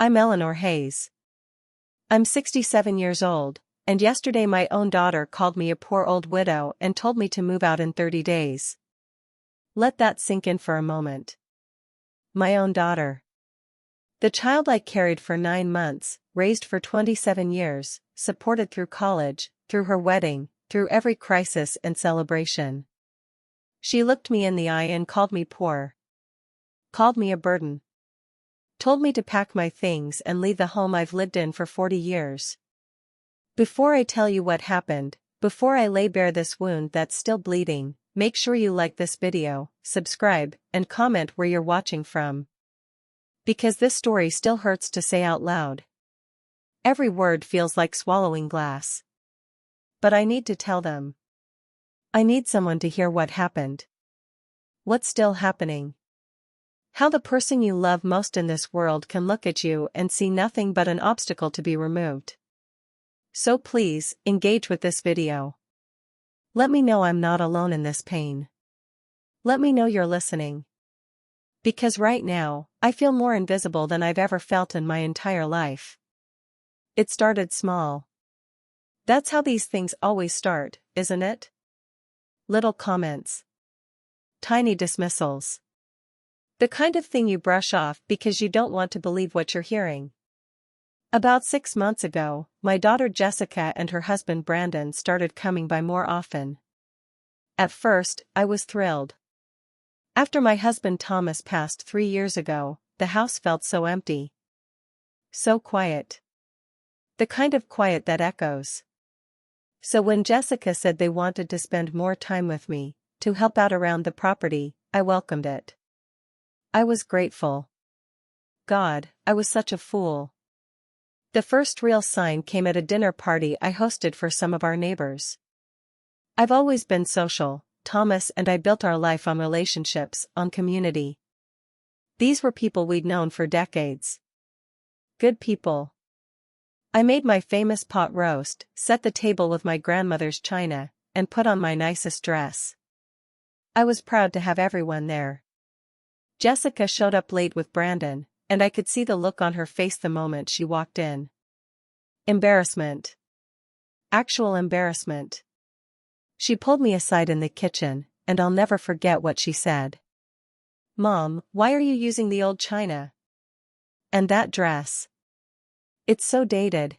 I'm Eleanor Hayes. I'm 67 years old, and yesterday my own daughter called me a poor old widow and told me to move out in 30 days. Let that sink in for a moment. My own daughter. The child I carried for 9 months, raised for 27 years, supported through college, through her wedding, through every crisis and celebration. She looked me in the eye and called me poor. Called me a burden. Told me to pack my things and leave the home I've lived in for 40 years. Before I tell you what happened, before I lay bare this wound that's still bleeding, make sure you like this video, subscribe, and comment where you're watching from. Because this story still hurts to say out loud. Every word feels like swallowing glass. But I need to tell them. I need someone to hear what happened. What's still happening. How the person you love most in this world can look at you and see nothing but an obstacle to be removed. So please, engage with this video. Let me know I'm not alone in this pain. Let me know you're listening. Because right now, I feel more invisible than I've ever felt in my entire life. It started small. That's how these things always start, isn't it? Little comments. Tiny dismissals. The kind of thing you brush off because you don't want to believe what you're hearing. About 6 months ago, my daughter Jessica and her husband Brandon started coming by more often. At first, I was thrilled. After my husband Thomas passed 3 years ago, the house felt so empty. So quiet. The kind of quiet that echoes. So when Jessica said they wanted to spend more time with me, to help out around the property, I welcomed it. I was grateful. God, I was such a fool. The first real sign came at a dinner party I hosted for some of our neighbors. I've always been social. Thomas and I built our life on relationships, on community. These were people we'd known for decades. Good people. I made my famous pot roast, set the table with my grandmother's china, and put on my nicest dress. I was proud to have everyone there. Jessica showed up late with Brandon, and I could see the look on her face the moment she walked in. Embarrassment. Actual embarrassment. She pulled me aside in the kitchen, and I'll never forget what she said. Mom, why are you using the old china? And that dress? It's so dated.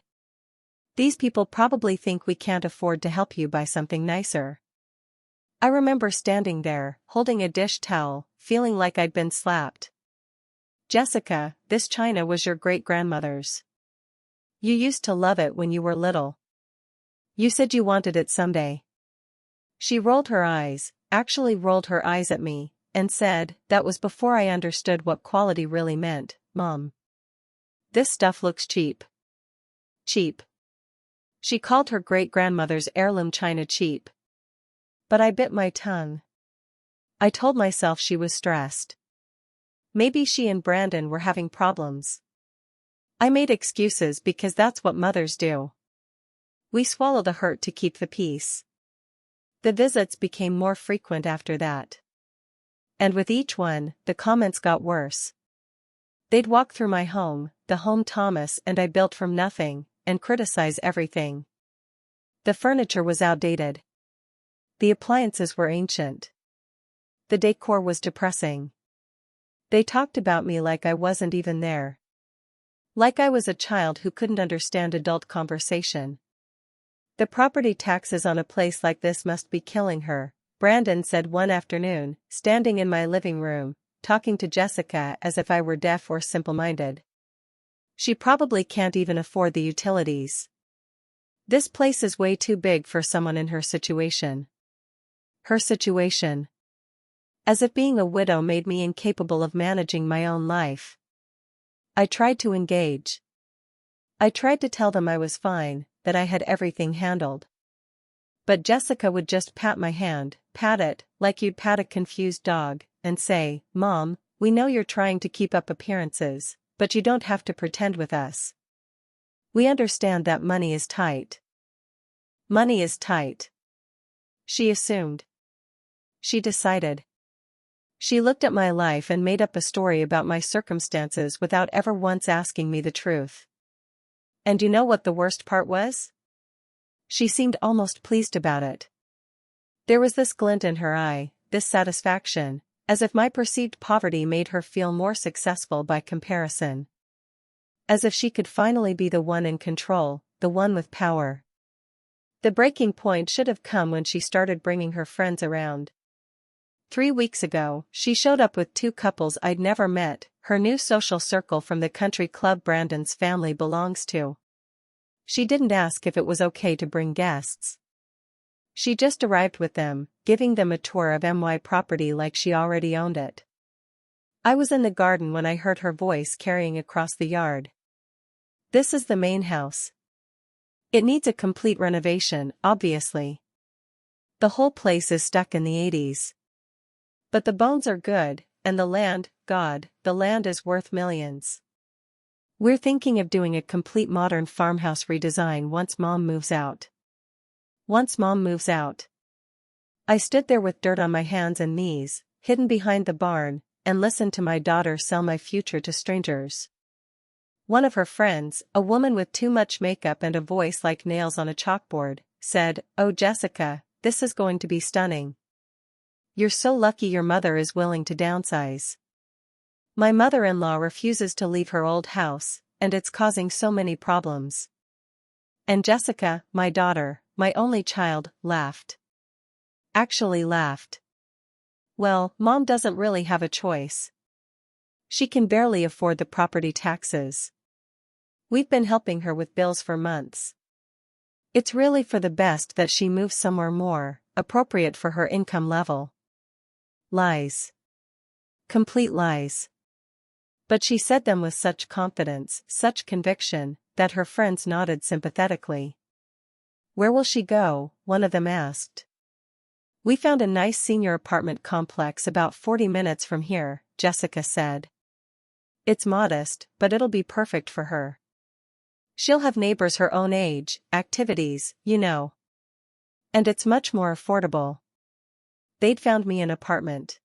These people probably think we can't afford to help you buy something nicer. I remember standing there, holding a dish towel, feeling like I'd been slapped. Jessica, this china was your great-grandmother's. You used to love it when you were little. You said you wanted it someday. She rolled her eyes, actually rolled her eyes at me, and said, that was before I understood what quality really meant, Mom. This stuff looks cheap. Cheap. She called her great-grandmother's heirloom china cheap. But I bit my tongue. I told myself she was stressed. Maybe she and Brandon were having problems. I made excuses because that's what mothers do. We swallow the hurt to keep the peace. The visits became more frequent after that. And with each one, the comments got worse. They'd walk through my home, the home Thomas and I built from nothing, and criticize everything. The furniture was outdated. The appliances were ancient. The decor was depressing. They talked about me like I wasn't even there. Like I was a child who couldn't understand adult conversation. The property taxes on a place like this must be killing her, Brandon said one afternoon, standing in my living room, talking to Jessica as if I were deaf or simple-minded. She probably can't even afford the utilities. This place is way too big for someone in her situation. Her situation. As if being a widow made me incapable of managing my own life. I tried to engage. I tried to tell them I was fine, that I had everything handled. But Jessica would just pat my hand, pat it, like you'd pat a confused dog, and say, Mom, we know you're trying to keep up appearances, but you don't have to pretend with us. We understand that money is tight. Money is tight. She assumed. She decided. She looked at my life and made up a story about my circumstances without ever once asking me the truth. And you know what the worst part was? She seemed almost pleased about it. There was this glint in her eye, this satisfaction, as if my perceived poverty made her feel more successful by comparison. As if she could finally be the one in control, the one with power. The breaking point should have come when she started bringing her friends around. 3 weeks ago, she showed up with 2 couples I'd never met, her new social circle from the country club Brandon's family belongs to. She didn't ask if it was okay to bring guests. She just arrived with them, giving them a tour of MY property like she already owned it. I was in the garden when I heard her voice carrying across the yard. This is the main house. It needs a complete renovation, obviously. The whole place is stuck in the 80s. But the bones are good, and the land, God, the land is worth millions. We're thinking of doing a complete modern farmhouse redesign once Mom moves out. Once Mom moves out. I stood there with dirt on my hands and knees, hidden behind the barn, and listened to my daughter sell my future to strangers. One of her friends, a woman with too much makeup and a voice like nails on a chalkboard, said, "Oh Jessica, this is going to be stunning. You're so lucky your mother is willing to downsize. My mother-in-law refuses to leave her old house, and it's causing so many problems." And Jessica, my daughter, my only child, laughed. Actually laughed. Well, Mom doesn't really have a choice. She can barely afford the property taxes. We've been helping her with bills for months. It's really for the best that she moves somewhere more appropriate for her income level. Lies. Complete lies. But she said them with such confidence, such conviction, that her friends nodded sympathetically. "Where will she go?" one of them asked. "We found a nice senior apartment complex about 40 minutes from here," Jessica said. "It's modest, but it'll be perfect for her. She'll have neighbors her own age, activities, you know. And it's much more affordable." They'd found me an apartment.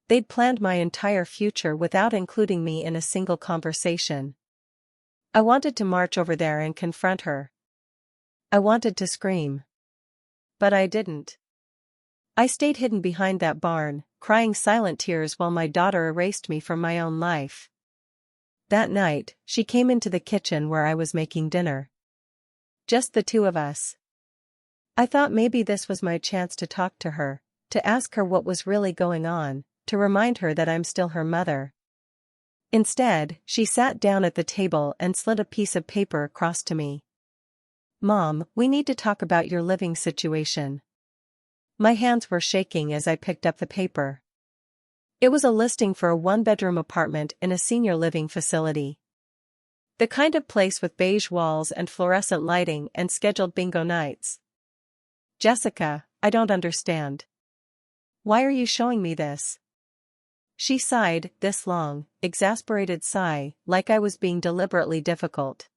They'd planned my entire future without including me in a single conversation. I wanted to march over there and confront her. I wanted to scream. But I didn't. I stayed hidden behind that barn, crying silent tears while my daughter erased me from my own life. That night, she came into the kitchen where I was making dinner. Just the 2 of us. I thought maybe this was my chance to talk to her, to ask her what was really going on, to remind her that I'm still her mother. Instead, she sat down at the table and slid a piece of paper across to me. "Mom, we need to talk about your living situation." My hands were shaking as I picked up the paper. It was a listing for a 1-bedroom apartment in a senior living facility. The kind of place with beige walls and fluorescent lighting and scheduled bingo nights. "Jessica, I don't understand. Why are you showing me this?" She sighed, this long, exasperated sigh, like I was being deliberately difficult.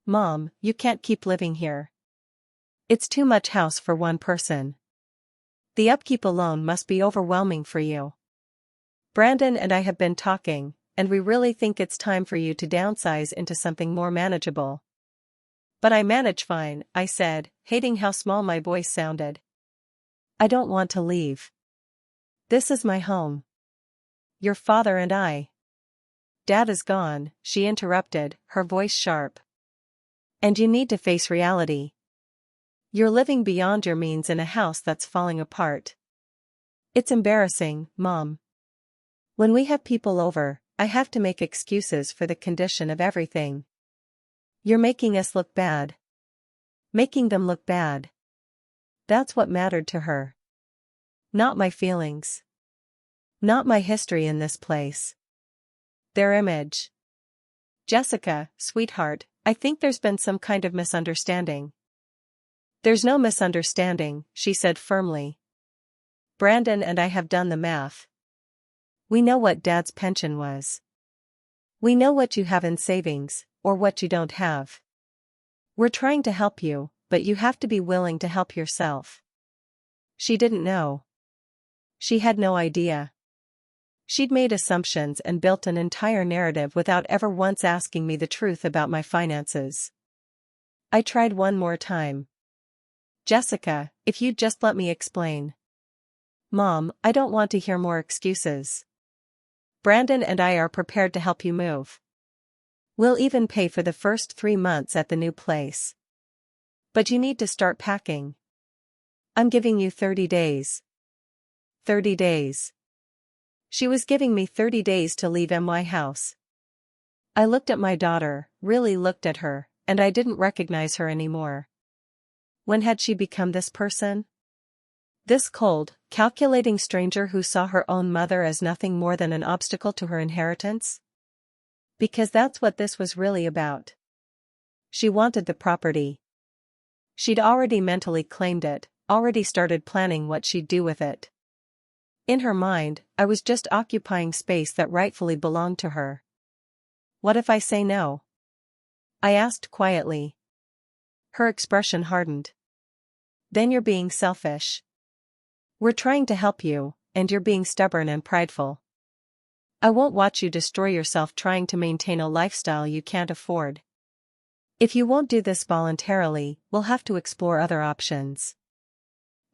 "Mom, you can't keep living here. It's too much house for one person. The upkeep alone must be overwhelming for you. Brandon and I have been talking, and we really think it's time for you to downsize into something more manageable." "But I manage fine," I said, hating how small my voice sounded. "I don't want to leave. This is my home. Your father and I." "Dad is gone," she interrupted, her voice sharp. "And you need to face reality. You're living beyond your means in a house that's falling apart. It's embarrassing, Mom. When we have people over, I have to make excuses for the condition of everything. You're making us look bad. Making them look bad." That's what mattered to her. Not my feelings. Not my history in this place. Their image. "Jessica, sweetheart, I think there's been some kind of misunderstanding." "There's no misunderstanding," she said firmly. "Brandon and I have done the math. We know what Dad's pension was. We know what you have in savings, or what you don't have. We're trying to help you, but you have to be willing to help yourself." She didn't know. She had no idea. She'd made assumptions and built an entire narrative without ever once asking me the truth about my finances. I tried one more time. Jessica, if you'd just let me explain. Mom, I don't want to hear more excuses. Brandon and I are prepared to help you move. We'll even pay for the first 3 months at the new place. But you need to start packing. I'm giving you 30 days. 30 days. She was giving me 30 days to leave my house. I looked at my daughter, really looked at her, and I didn't recognize her anymore. When had she become this person? This cold, calculating stranger who saw her own mother as nothing more than an obstacle to her inheritance? Because that's what this was really about. She wanted the property. She'd already mentally claimed it, already started planning what she'd do with it. In her mind, I was just occupying space that rightfully belonged to her. What if I say no? I asked quietly. Her expression hardened. Then you're being selfish. We're trying to help you, and you're being stubborn and prideful. I won't watch you destroy yourself trying to maintain a lifestyle you can't afford. If you won't do this voluntarily, we'll have to explore other options.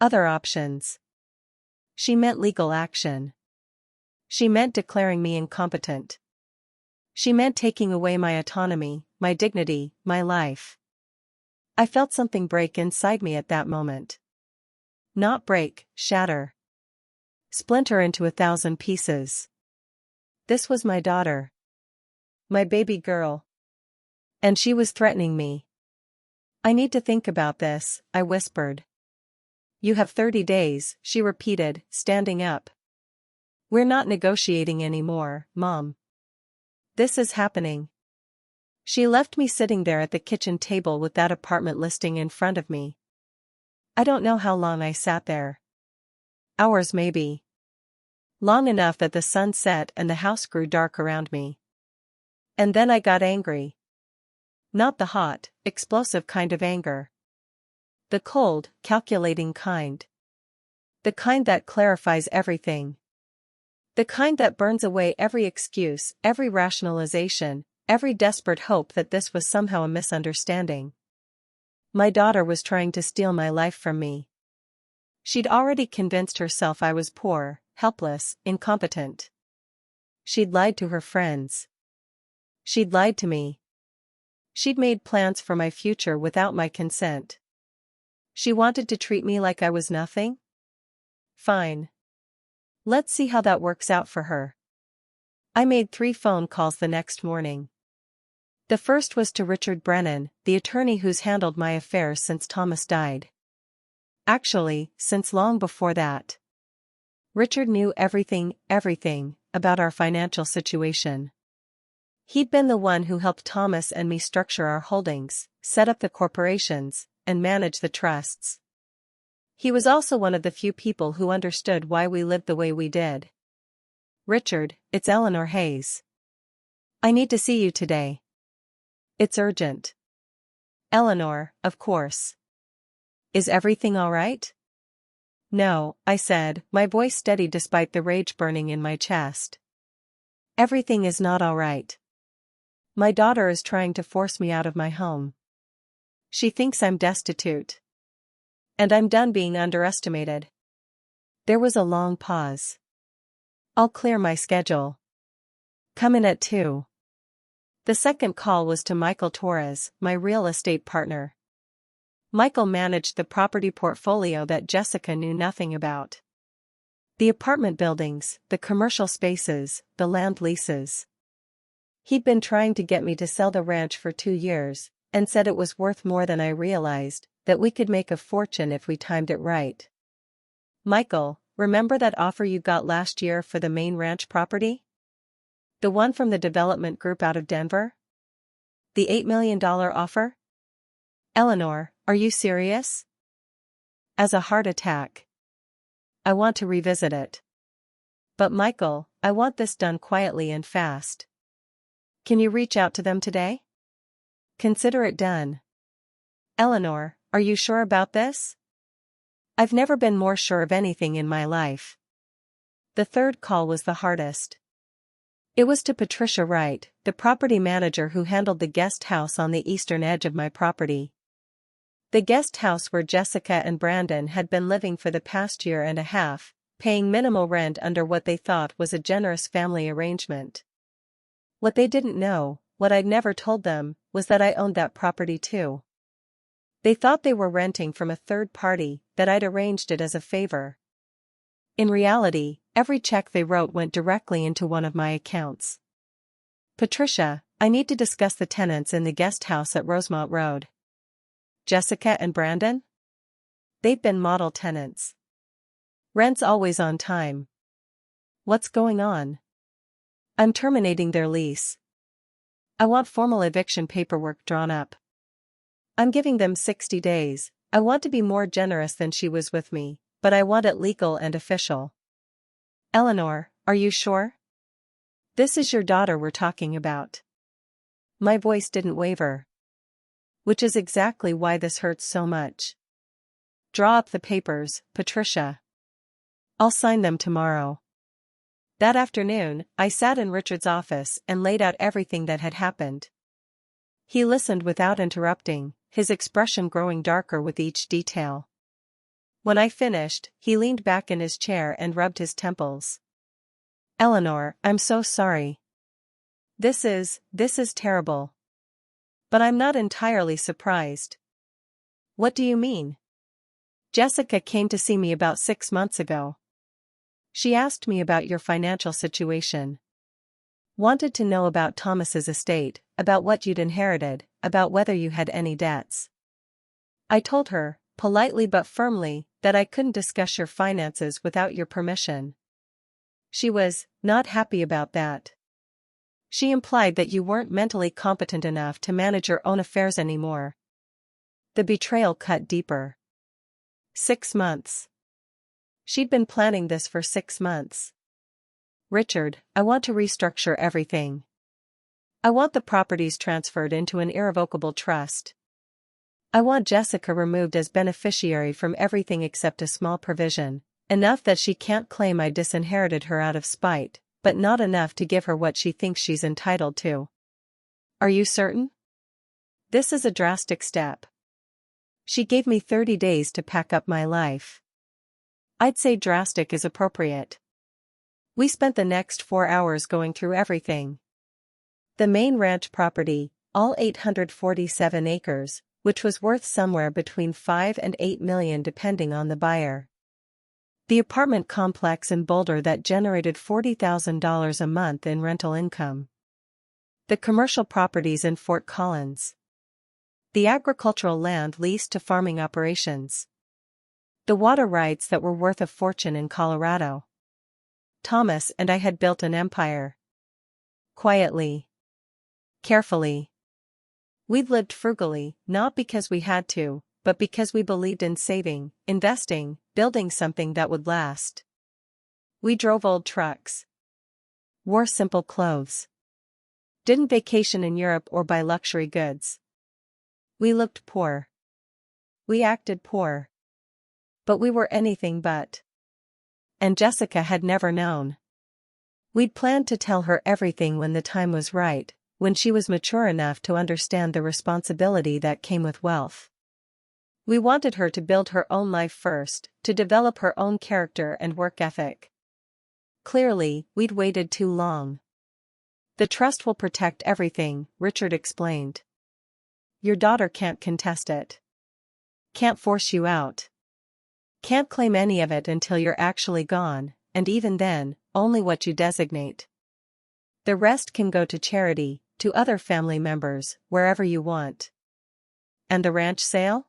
Other options. She meant legal action. She meant declaring me incompetent. She meant taking away my autonomy, my dignity, my life. I felt something break inside me at that moment. Not break, shatter. Splinter into 1,000 pieces. This was my daughter. My baby girl. And she was threatening me. I need to think about this, I whispered. You have 30 days, she repeated, standing up. We're not negotiating anymore, Mom. This is happening. She left me sitting there at the kitchen table with that apartment listing in front of me. I don't know how long I sat there. Hours maybe. Long enough that the sun set and the house grew dark around me. And then I got angry. Not the hot, explosive kind of anger. The cold, calculating kind. The kind that clarifies everything. The kind that burns away every excuse, every rationalization, every desperate hope that this was somehow a misunderstanding. My daughter was trying to steal my life from me. She'd already convinced herself I was poor, helpless, incompetent. She'd lied to her friends. She'd lied to me. She'd made plans for my future without my consent. She wanted to treat me like I was nothing? Fine. Let's see how that works out for her. I made 3 phone calls the next morning. The first was to Richard Brennan, the attorney who's handled my affairs since Thomas died. Actually, since long before that. Richard knew everything, about our financial situation. He'd been the one who helped Thomas and me structure our holdings, set up the corporations, and manage the trusts. He was also one of the few people who understood why we lived the way we did. Richard, it's Eleanor Hayes. I need to see you today. It's urgent. Eleanor, of course. Is everything all right? No, I said, my voice steady despite the rage burning in my chest. Everything is not all right. My daughter is trying to force me out of my home. She thinks I'm destitute. And I'm done being underestimated. There was a long pause. I'll clear my schedule. Come in at 2. The second call was to Michael Torres, my real estate partner. Michael managed the property portfolio that Jessica knew nothing about. The apartment buildings, the commercial spaces, the land leases. He'd been trying to get me to sell the ranch for 2 years, and said it was worth more than I realized, that we could make a fortune if we timed it right. Michael, remember that offer you got last year for the main ranch property? The one from the development group out of Denver? The $8 million offer? Eleanor, are you serious? As a heart attack. I want to revisit it. But Michael, I want this done quietly and fast. Can you reach out to them today? Consider it done. Eleanor, are you sure about this? I've never been more sure of anything in my life. The third call was the hardest. It was to Patricia Wright, the property manager who handled the guest house on the eastern edge of my property. The guest house where Jessica and Brandon had been living for the past year and a half, paying minimal rent under what they thought was a generous family arrangement. What they didn't know, what I'd never told them, was that I owned that property too. They thought they were renting from a third party, that I'd arranged it as a favor. In reality, every check they wrote went directly into one of my accounts. Patricia, I need to discuss the tenants in the guest house at Rosemont Road. Jessica and Brandon? They've been model tenants. Rent's always on time. What's going on? I'm terminating their lease. I want formal eviction paperwork drawn up. I'm giving them 60 days. I want to be more generous than she was with me, but I want it legal and official. Eleanor, are you sure? This is your daughter we're talking about. My voice didn't waver. Which is exactly why this hurts so much. Draw up the papers, Patricia. I'll sign them tomorrow. That afternoon, I sat in Richard's office and laid out everything that had happened. He listened without interrupting, his expression growing darker with each detail. When I finished, he leaned back in his chair and rubbed his temples. Eleanor, I'm so sorry. This is terrible. But I'm not entirely surprised. What do you mean? Jessica came to see me about 6 months ago. She asked me about your financial situation. Wanted to know about Thomas's estate, about what you'd inherited, about whether you had any debts. I told her, politely but firmly, that I couldn't discuss your finances without your permission. She was not happy about that. She implied that you weren't mentally competent enough to manage your own affairs anymore. The betrayal cut deeper. 6 months. She'd been planning this for 6 months. Richard, I want to restructure everything. I want the properties transferred into an irrevocable trust. I want Jessica removed as beneficiary from everything except a small provision, enough that she can't claim I disinherited her out of spite, but not enough to give her what she thinks she's entitled to. Are you certain? This is a drastic step. She gave me 30 days to pack up my life. I'd say drastic is appropriate. We spent the next 4 hours going through everything. The main ranch property, all 847 acres, which was worth somewhere between $5 and $8 million depending on the buyer. The apartment complex in Boulder that generated $40,000 a month in rental income. The commercial properties in Fort Collins. The agricultural land leased to farming operations. The water rights that were worth a fortune in Colorado. Thomas and I had built an empire. Quietly. Carefully. We'd lived frugally, not because we had to, but because we believed in saving, investing, building something that would last. We drove old trucks. Wore simple clothes. Didn't vacation in Europe or buy luxury goods. We looked poor. We acted poor. But we were anything but. And Jessica had never known. We'd planned to tell her everything when the time was right, when she was mature enough to understand the responsibility that came with wealth. We wanted her to build her own life first, to develop her own character and work ethic. Clearly, we'd waited too long. The trust will protect everything, Richard explained. Your daughter can't contest it. Can't force you out. Can't claim any of it until you're actually gone, and even then, only what you designate. The rest can go to charity, to other family members, wherever you want. And the ranch sale?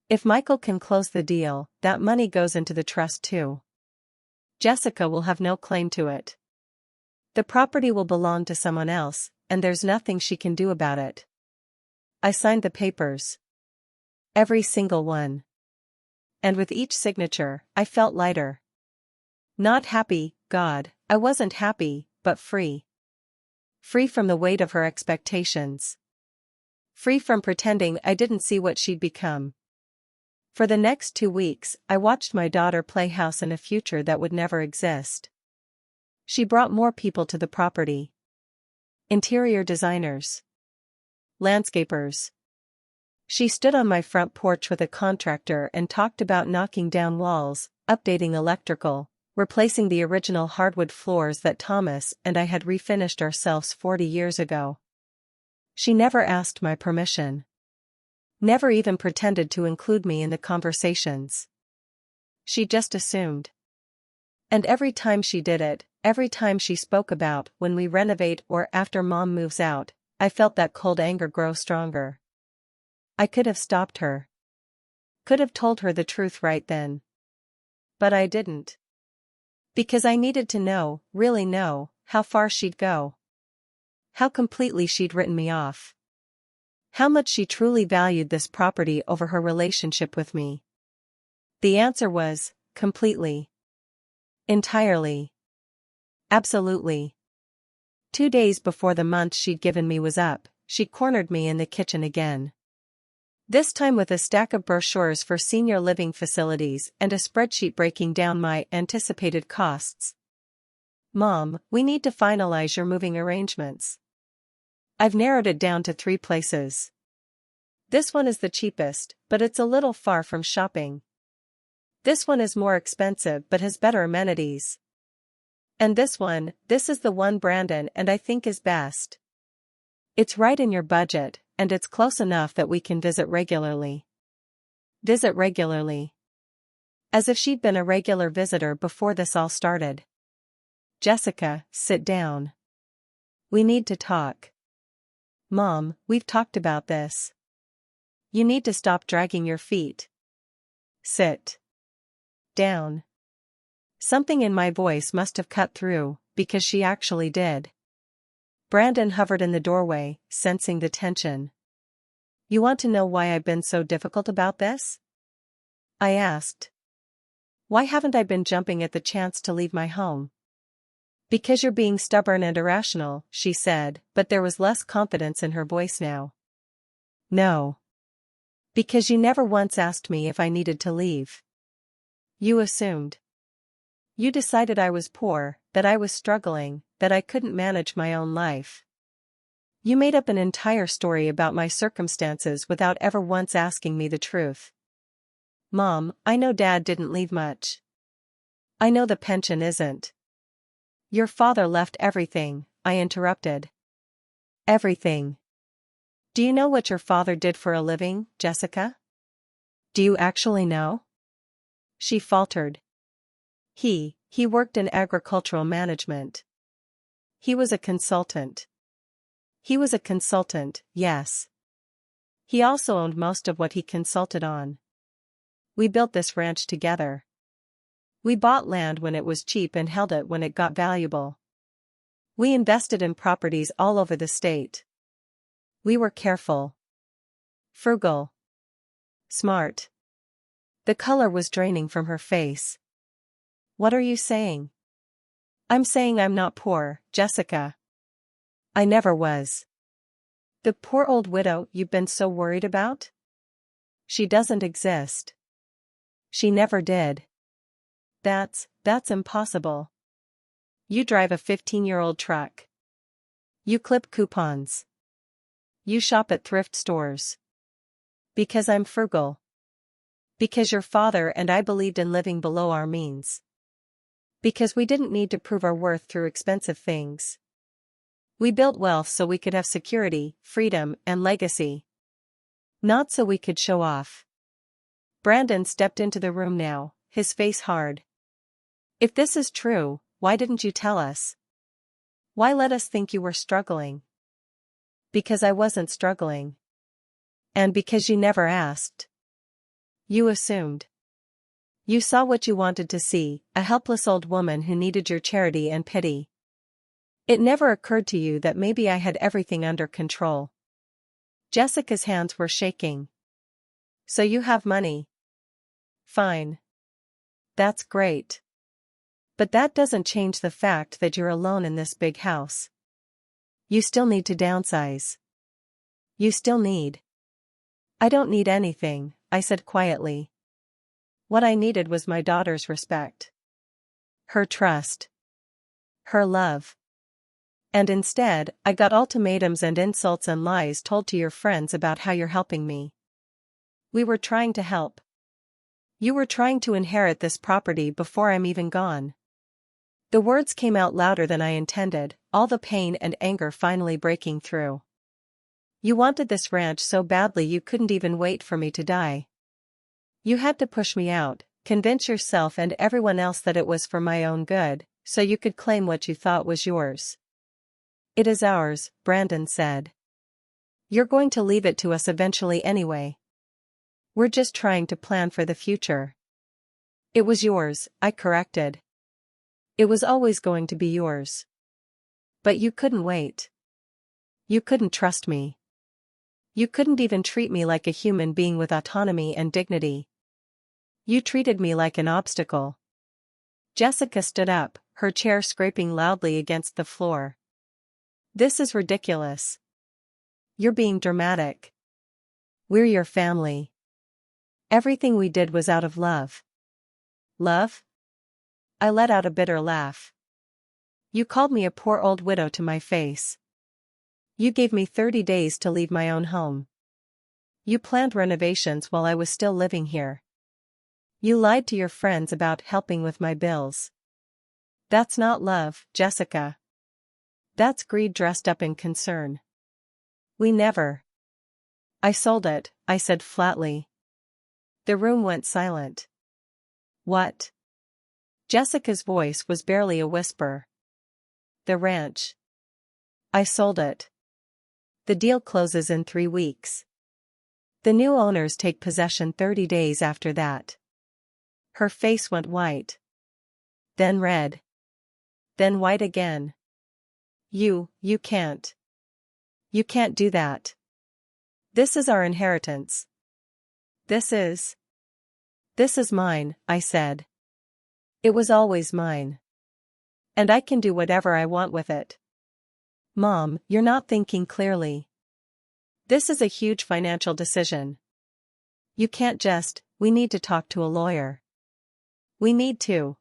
If Michael can close the deal, that money goes into the trust too. Jessica will have no claim to it. The property will belong to someone else, and there's nothing she can do about it. I signed the papers. Every single one. And with each signature, I felt lighter. Not happy, God, I wasn't happy, but free. Free from the weight of her expectations. Free from pretending I didn't see what she'd become. For the next 2 weeks, I watched my daughter play house in a future that would never exist. She brought more people to the property. Interior designers. Landscapers. She stood on my front porch with a contractor and talked about knocking down walls, updating electrical, replacing the original hardwood floors that Thomas and I had refinished ourselves 40 years ago. She never asked my permission. Never even pretended to include me in the conversations. She just assumed. And every time she did it, every time she spoke about when we renovate or after Mom moves out, I felt that cold anger grow stronger. I could have stopped her. Could have told her the truth right then. But I didn't. Because I needed to know, really know, how far she'd go. How completely she'd written me off. How much she truly valued this property over her relationship with me. The answer was, completely. Entirely. Absolutely. 2 days before the month she'd given me was up, she cornered me in the kitchen again. This time with a stack of brochures for senior living facilities and a spreadsheet breaking down my anticipated costs. Mom, we need to finalize your moving arrangements. I've narrowed it down to 3 places. This one is the cheapest, but it's a little far from shopping. This one is more expensive but has better amenities. And this is the one Brandon and I think is best. It's right in your budget, and it's close enough that we can visit regularly. Visit regularly. As if she'd been a regular visitor before this all started. Jessica, sit down. We need to talk. Mom, we've talked about this. You need to stop dragging your feet. Sit down. Something in my voice must have cut through, because she actually did. Brandon hovered in the doorway, sensing the tension. You want to know why I've been so difficult about this? I asked. Why haven't I been jumping at the chance to leave my home? Because you're being stubborn and irrational, she said, but there was less confidence in her voice now. No. Because you never once asked me if I needed to leave. You assumed. You decided I was poor, that I was struggling, that I couldn't manage my own life. You made up an entire story about my circumstances without ever once asking me the truth. Mom, I know Dad didn't leave much. I know the pension isn't. Your father left everything, I interrupted. Everything. Do you know what your father did for a living, Jessica? Do you actually know? She faltered. He worked in agricultural management. He was a consultant. He was a consultant, yes. He also owned most of what he consulted on. We built this ranch together. We bought land when it was cheap and held it when it got valuable. We invested in properties all over the state. We were careful. Frugal. Smart. The color was draining from her face. What are you saying? I'm saying I'm not poor, Jessica. I never was. The poor old widow you've been so worried about? She doesn't exist. She never did. That's impossible. You drive a 15-year-old truck. You clip coupons. You shop at thrift stores. Because I'm frugal. Because your father and I believed in living below our means. Because we didn't need to prove our worth through expensive things. We built wealth so we could have security, freedom, and legacy. Not so we could show off. Brandon stepped into the room now, his face hard. If this is true, why didn't you tell us? Why let us think you were struggling? Because I wasn't struggling. And because you never asked. You assumed. You saw what you wanted to see, a helpless old woman who needed your charity and pity. It never occurred to you that maybe I had everything under control. Jessica's hands were shaking. So you have money. Fine. That's great. But that doesn't change the fact that you're alone in this big house. You still need to downsize. You still need. I don't need anything, I said quietly. What I needed was my daughter's respect. Her trust. Her love. And instead, I got ultimatums and insults and lies told to your friends about how you're helping me. We were trying to help. You were trying to inherit this property before I'm even gone. The words came out louder than I intended, all the pain and anger finally breaking through. You wanted this ranch so badly you couldn't even wait for me to die. You had to push me out, convince yourself and everyone else that it was for my own good, so you could claim what you thought was yours. It is ours, Brandon said. You're going to leave it to us eventually anyway. We're just trying to plan for the future. It was yours, I corrected. It was always going to be yours. But you couldn't wait. You couldn't trust me. You couldn't even treat me like a human being with autonomy and dignity. You treated me like an obstacle. Jessica stood up, her chair scraping loudly against the floor. This is ridiculous. You're being dramatic. We're your family. Everything we did was out of love. Love? I let out a bitter laugh. You called me a poor old widow to my face. You gave me 30 days to leave my own home. You planned renovations while I was still living here. You lied to your friends about helping with my bills. That's not love, Jessica. That's greed dressed up in concern. We never. I sold it, I said flatly. The room went silent. What? Jessica's voice was barely a whisper. The ranch. I sold it. The deal closes in 3 weeks. The new owners take possession 30 days after that. Her face went white. Then red. Then white again. You can't. You can't do that. This is our inheritance. This is mine, I said. It was always mine. And I can do whatever I want with it. Mom, you're not thinking clearly. This is a huge financial decision. You can't we need to talk to a lawyer. We need to.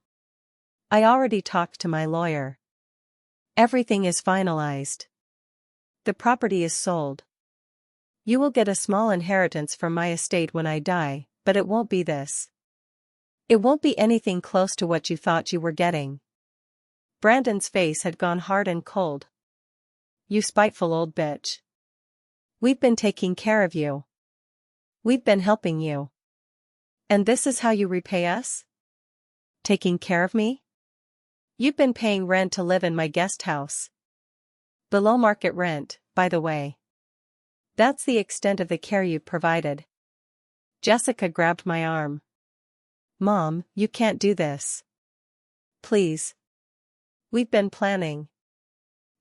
I already talked to my lawyer. Everything is finalized. The property is sold. You will get a small inheritance from my estate when I die, but it won't be this. It won't be anything close to what you thought you were getting. Brandon's face had gone hard and cold. You spiteful old bitch. We've been taking care of you. We've been helping you. And this is how you repay us? Taking care of me? You've been paying rent to live in my guest house. Below market rent, by the way. That's the extent of the care you've provided. Jessica grabbed my arm. Mom, you can't do this. Please. We've been planning.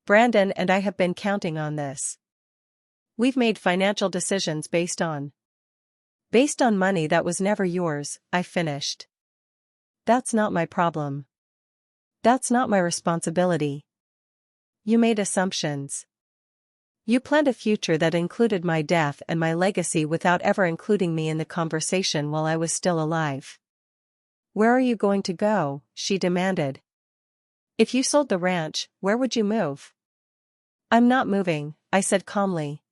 Brandon and I have been counting on this. We've made financial decisions based on money that was never yours, I finished. That's not my problem. That's not my responsibility. You made assumptions. You planned a future that included my death and my legacy without ever including me in the conversation while I was still alive. Where are you going to go? She demanded. If you sold the ranch, where would you move? I'm not moving, I said calmly.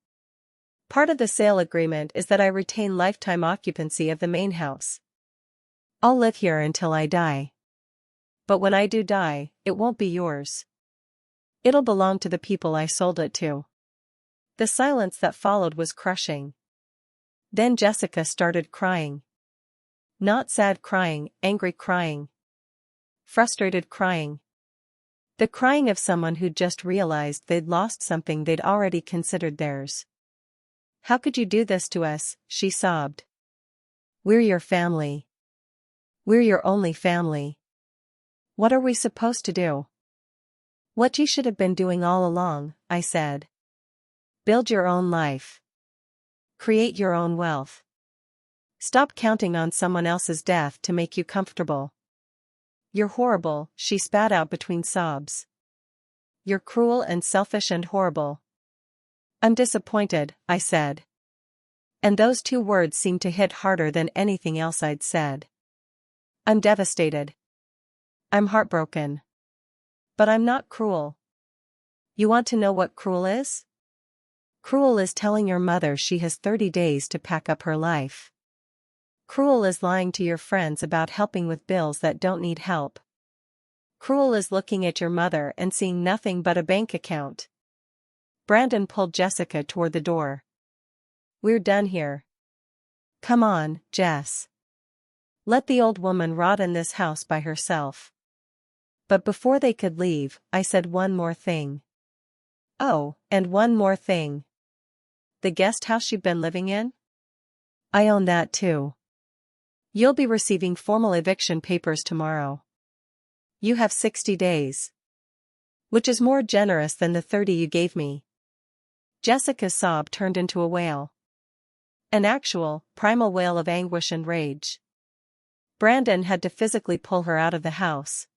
Part of the sale agreement is that I retain lifetime occupancy of the main house. I'll live here until I die. But when I do die, it won't be yours. It'll belong to the people I sold it to. The silence that followed was crushing. Then Jessica started crying. Not sad crying, angry crying. Frustrated crying. The crying of someone who'd just realized they'd lost something they'd already considered theirs. How could you do this to us? She sobbed. We're your family. We're your only family. What are we supposed to do? What you should have been doing all along, I said. Build your own life. Create your own wealth. Stop counting on someone else's death to make you comfortable. You're horrible, she spat out between sobs. You're cruel and selfish and horrible. I'm disappointed, I said. And those 2 words seemed to hit harder than anything else I'd said. I'm devastated. I'm heartbroken. But I'm not cruel. You want to know what cruel is? Cruel is telling your mother she has 30 days to pack up her life. Cruel is lying to your friends about helping with bills that don't need help. Cruel is looking at your mother and seeing nothing but a bank account. Brandon pulled Jessica toward the door. We're done here. Come on, Jess. Let the old woman rot in this house by herself. But before they could leave, I said one more thing. Oh, and one more thing. The guest house you've been living in? I own that too. You'll be receiving formal eviction papers tomorrow. You have 60 days. Which is more generous than the 30 you gave me. Jessica's sob turned into a wail. An actual, primal wail of anguish and rage. Brandon had to physically pull her out of the house.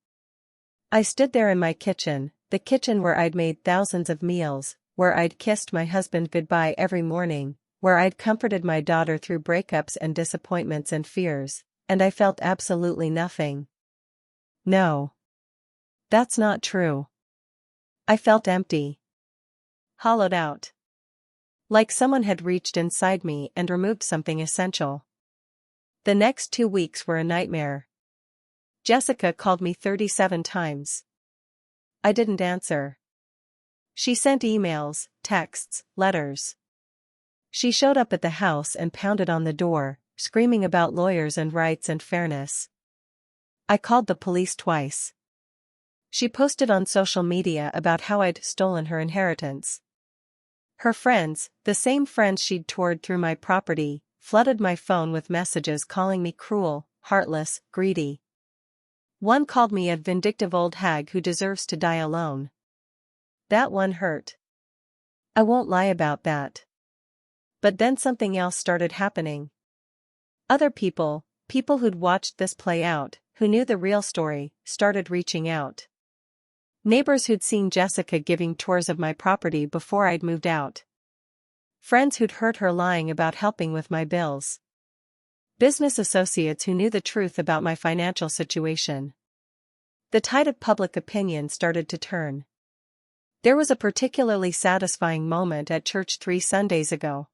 I stood there in my kitchen, the kitchen where I'd made thousands of meals, where I'd kissed my husband goodbye every morning, where I'd comforted my daughter through breakups and disappointments and fears, and I felt absolutely nothing. No. That's not true. I felt empty. Hollowed out. Like someone had reached inside me and removed something essential. The next 2 weeks were a nightmare. Jessica called me 37 times. I didn't answer. She sent emails, texts, letters. She showed up at the house and pounded on the door, screaming about lawyers and rights and fairness. I called the police twice. She posted on social media about how I'd stolen her inheritance. Her friends, the same friends she'd toured through my property, flooded my phone with messages calling me cruel, heartless, greedy. One called me a vindictive old hag who deserves to die alone. That one hurt. I won't lie about that. But then something else started happening. Other people who'd watched this play out, who knew the real story, started reaching out. Neighbors who'd seen Jessica giving tours of my property before I'd moved out. Friends who'd heard her lying about helping with my bills. Business associates who knew the truth about my financial situation. The tide of public opinion started to turn. There was a particularly satisfying moment at church 3 Sundays ago.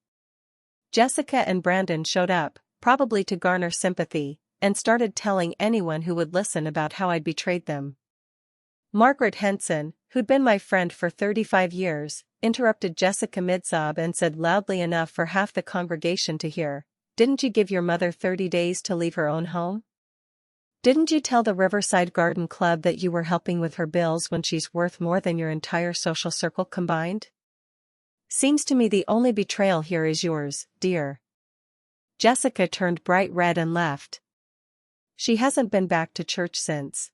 Jessica and Brandon showed up, probably to garner sympathy, and started telling anyone who would listen about how I'd betrayed them. Margaret Henson, who'd been my friend for 35 years, interrupted Jessica mid-sob and said loudly enough for half the congregation to hear, "Didn't you give your mother 30 days to leave her own home? Didn't you tell the Riverside Garden Club that you were helping with her bills when she's worth more than your entire social circle combined? Seems to me the only betrayal here is yours, dear." Jessica turned bright red and left. She hasn't been back to church since.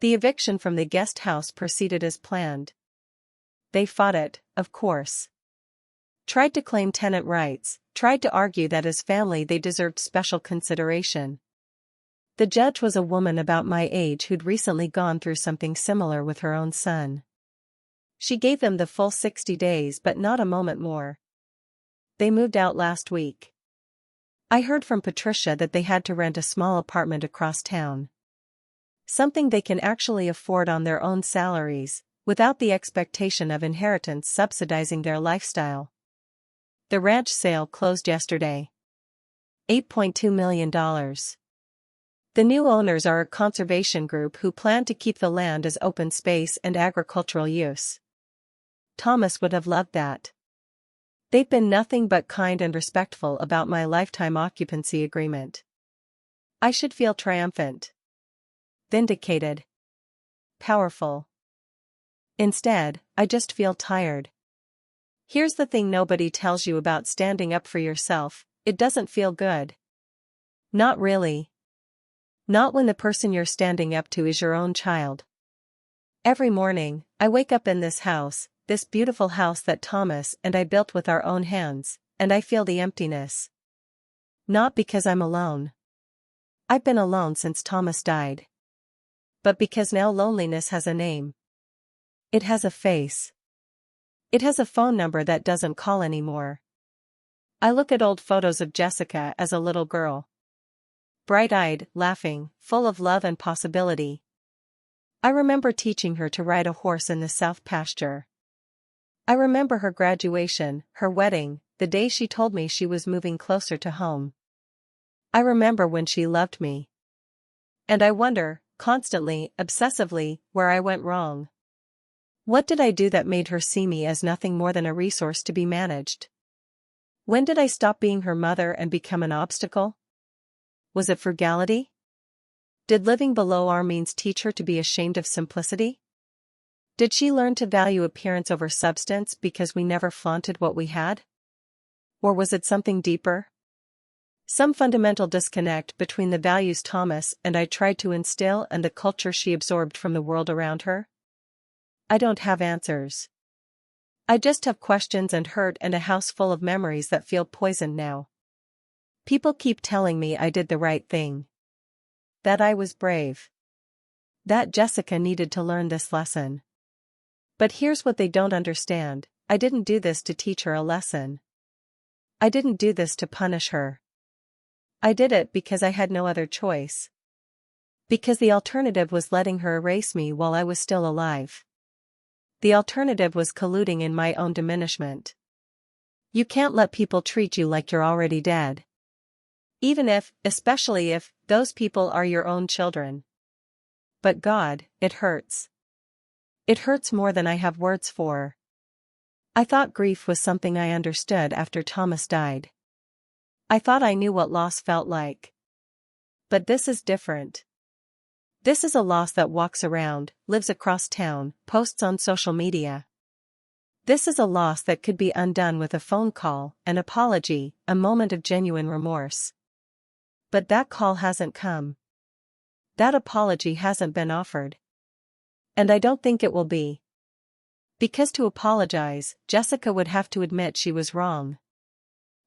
The eviction from the guest house proceeded as planned. They fought it, of course. Tried to claim tenant rights, tried to argue that as family they deserved special consideration. The judge was a woman about my age who'd recently gone through something similar with her own son. She gave them the full 60 days but not a moment more. They moved out last week. I heard from Patricia that they had to rent a small apartment across town. Something they can actually afford on their own salaries, without the expectation of inheritance subsidizing their lifestyle. The ranch sale closed yesterday. $8.2 million. The new owners are a conservation group who plan to keep the land as open space and agricultural use. Thomas would have loved that. They've been nothing but kind and respectful about my lifetime occupancy agreement. I should feel triumphant. Vindicated. Powerful. Instead, I just feel tired. Here's the thing nobody tells you about standing up for yourself: it doesn't feel good. Not really. Not when the person you're standing up to is your own child. Every morning, I wake up in this house, this beautiful house that Thomas and I built with our own hands, and I feel the emptiness. Not because I'm alone. I've been alone since Thomas died. But because now loneliness has a name. It has a face. It has a phone number that doesn't call anymore. I look at old photos of Jessica as a little girl. bright-eyed, laughing, full of love and possibility. I remember teaching her to ride a horse in the South pasture. I remember her graduation, her wedding, the day she told me she was moving closer to home. I remember when she loved me. And I wonder, constantly, obsessively, where I went wrong. What did I do that made her see me as nothing more than a resource to be managed? When did I stop being her mother and become an obstacle? Was it frugality? Did living below our means teach her to be ashamed of simplicity? Did she learn to value appearance over substance because we never flaunted what we had? Or was it something deeper? Some fundamental disconnect between the values Thomas and I tried to instill and the culture she absorbed from the world around her? I don't have answers. I just have questions and hurt and a house full of memories that feel poisoned now. People keep telling me I did the right thing. That I was brave. That Jessica needed to learn this lesson. But here's what they don't understand: I didn't do this to teach her a lesson. I didn't do this to punish her. I did it because I had no other choice. Because the alternative was letting her erase me while I was still alive. The alternative was colluding in my own diminishment. You can't let people treat you like you're already dead. Even if, especially if, those people are your own children. But God, it hurts. It hurts more than I have words for. I thought grief was something I understood after Thomas died. I thought I knew what loss felt like. But this is different. This is a loss that walks around, lives across town, posts on social media. This is a loss that could be undone with a phone call, an apology, a moment of genuine remorse. But that call hasn't come. That apology hasn't been offered. And I don't think it will be. Because to apologize, Jessica would have to admit she was wrong.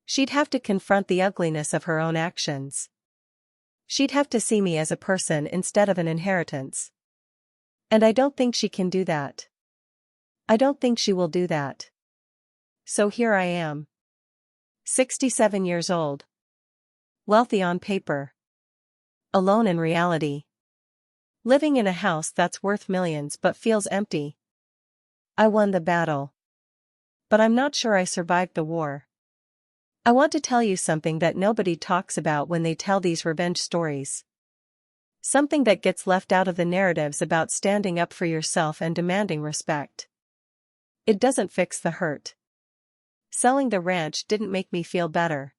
She'd have to confront the ugliness of her own actions. She'd have to see me as a person instead of an inheritance. And I don't think she can do that. I don't think she will do that. So here I am. 67 years old. Wealthy on paper. Alone in reality. Living in a house that's worth millions but feels empty. I won the battle. But I'm not sure I survived the war. I want to tell you something that nobody talks about when they tell these revenge stories. Something that gets left out of the narratives about standing up for yourself and demanding respect. It doesn't fix the hurt. Selling the ranch didn't make me feel better.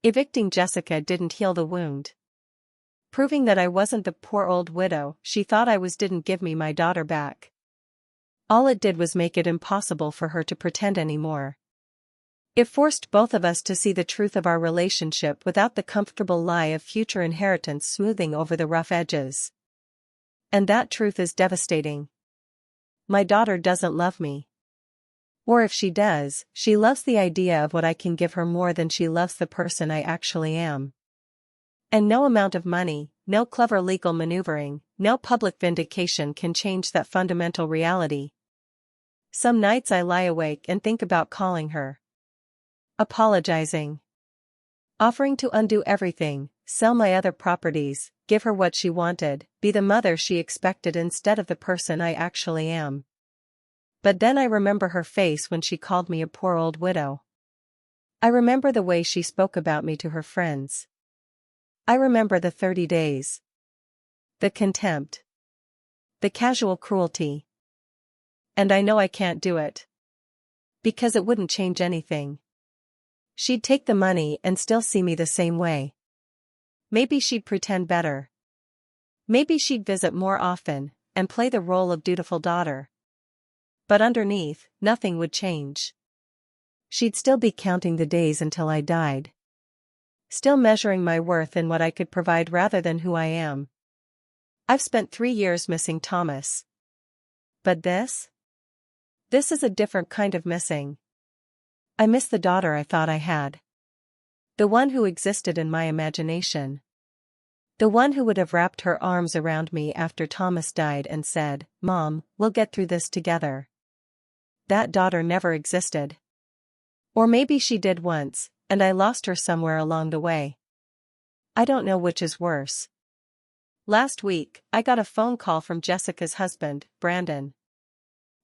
Evicting Jessica didn't heal the wound. Proving that I wasn't the poor old widow she thought I was didn't give me my daughter back. All it did was make it impossible for her to pretend anymore. It forced both of us to see the truth of our relationship without the comfortable lie of future inheritance smoothing over the rough edges. And that truth is devastating. My daughter doesn't love me. Or if she does, she loves the idea of what I can give her more than she loves the person I actually am. And no amount of money, no clever legal maneuvering, no public vindication can change that fundamental reality. Some nights I lie awake and think about calling her. Apologizing. Offering to undo everything, sell my other properties, give her what she wanted, be the mother she expected instead of the person I actually am. But then I remember her face when she called me a poor old widow. I remember the way she spoke about me to her friends. I remember the 30 days. The contempt. The casual cruelty. And I know I can't do it. Because it wouldn't change anything. She'd take the money and still see me the same way. Maybe she'd pretend better. Maybe she'd visit more often, and play the role of dutiful daughter. But underneath, nothing would change. She'd still be counting the days until I died. Still measuring my worth in what I could provide rather than who I am. I've spent 3 years missing Thomas. But this? This is a different kind of missing. I miss the daughter I thought I had. The one who existed in my imagination. The one who would have wrapped her arms around me after Thomas died and said, "Mom, we'll get through this together." That daughter never existed. Or maybe she did once, and I lost her somewhere along the way. I don't know which is worse. Last week, I got a phone call from Jessica's husband, Brandon.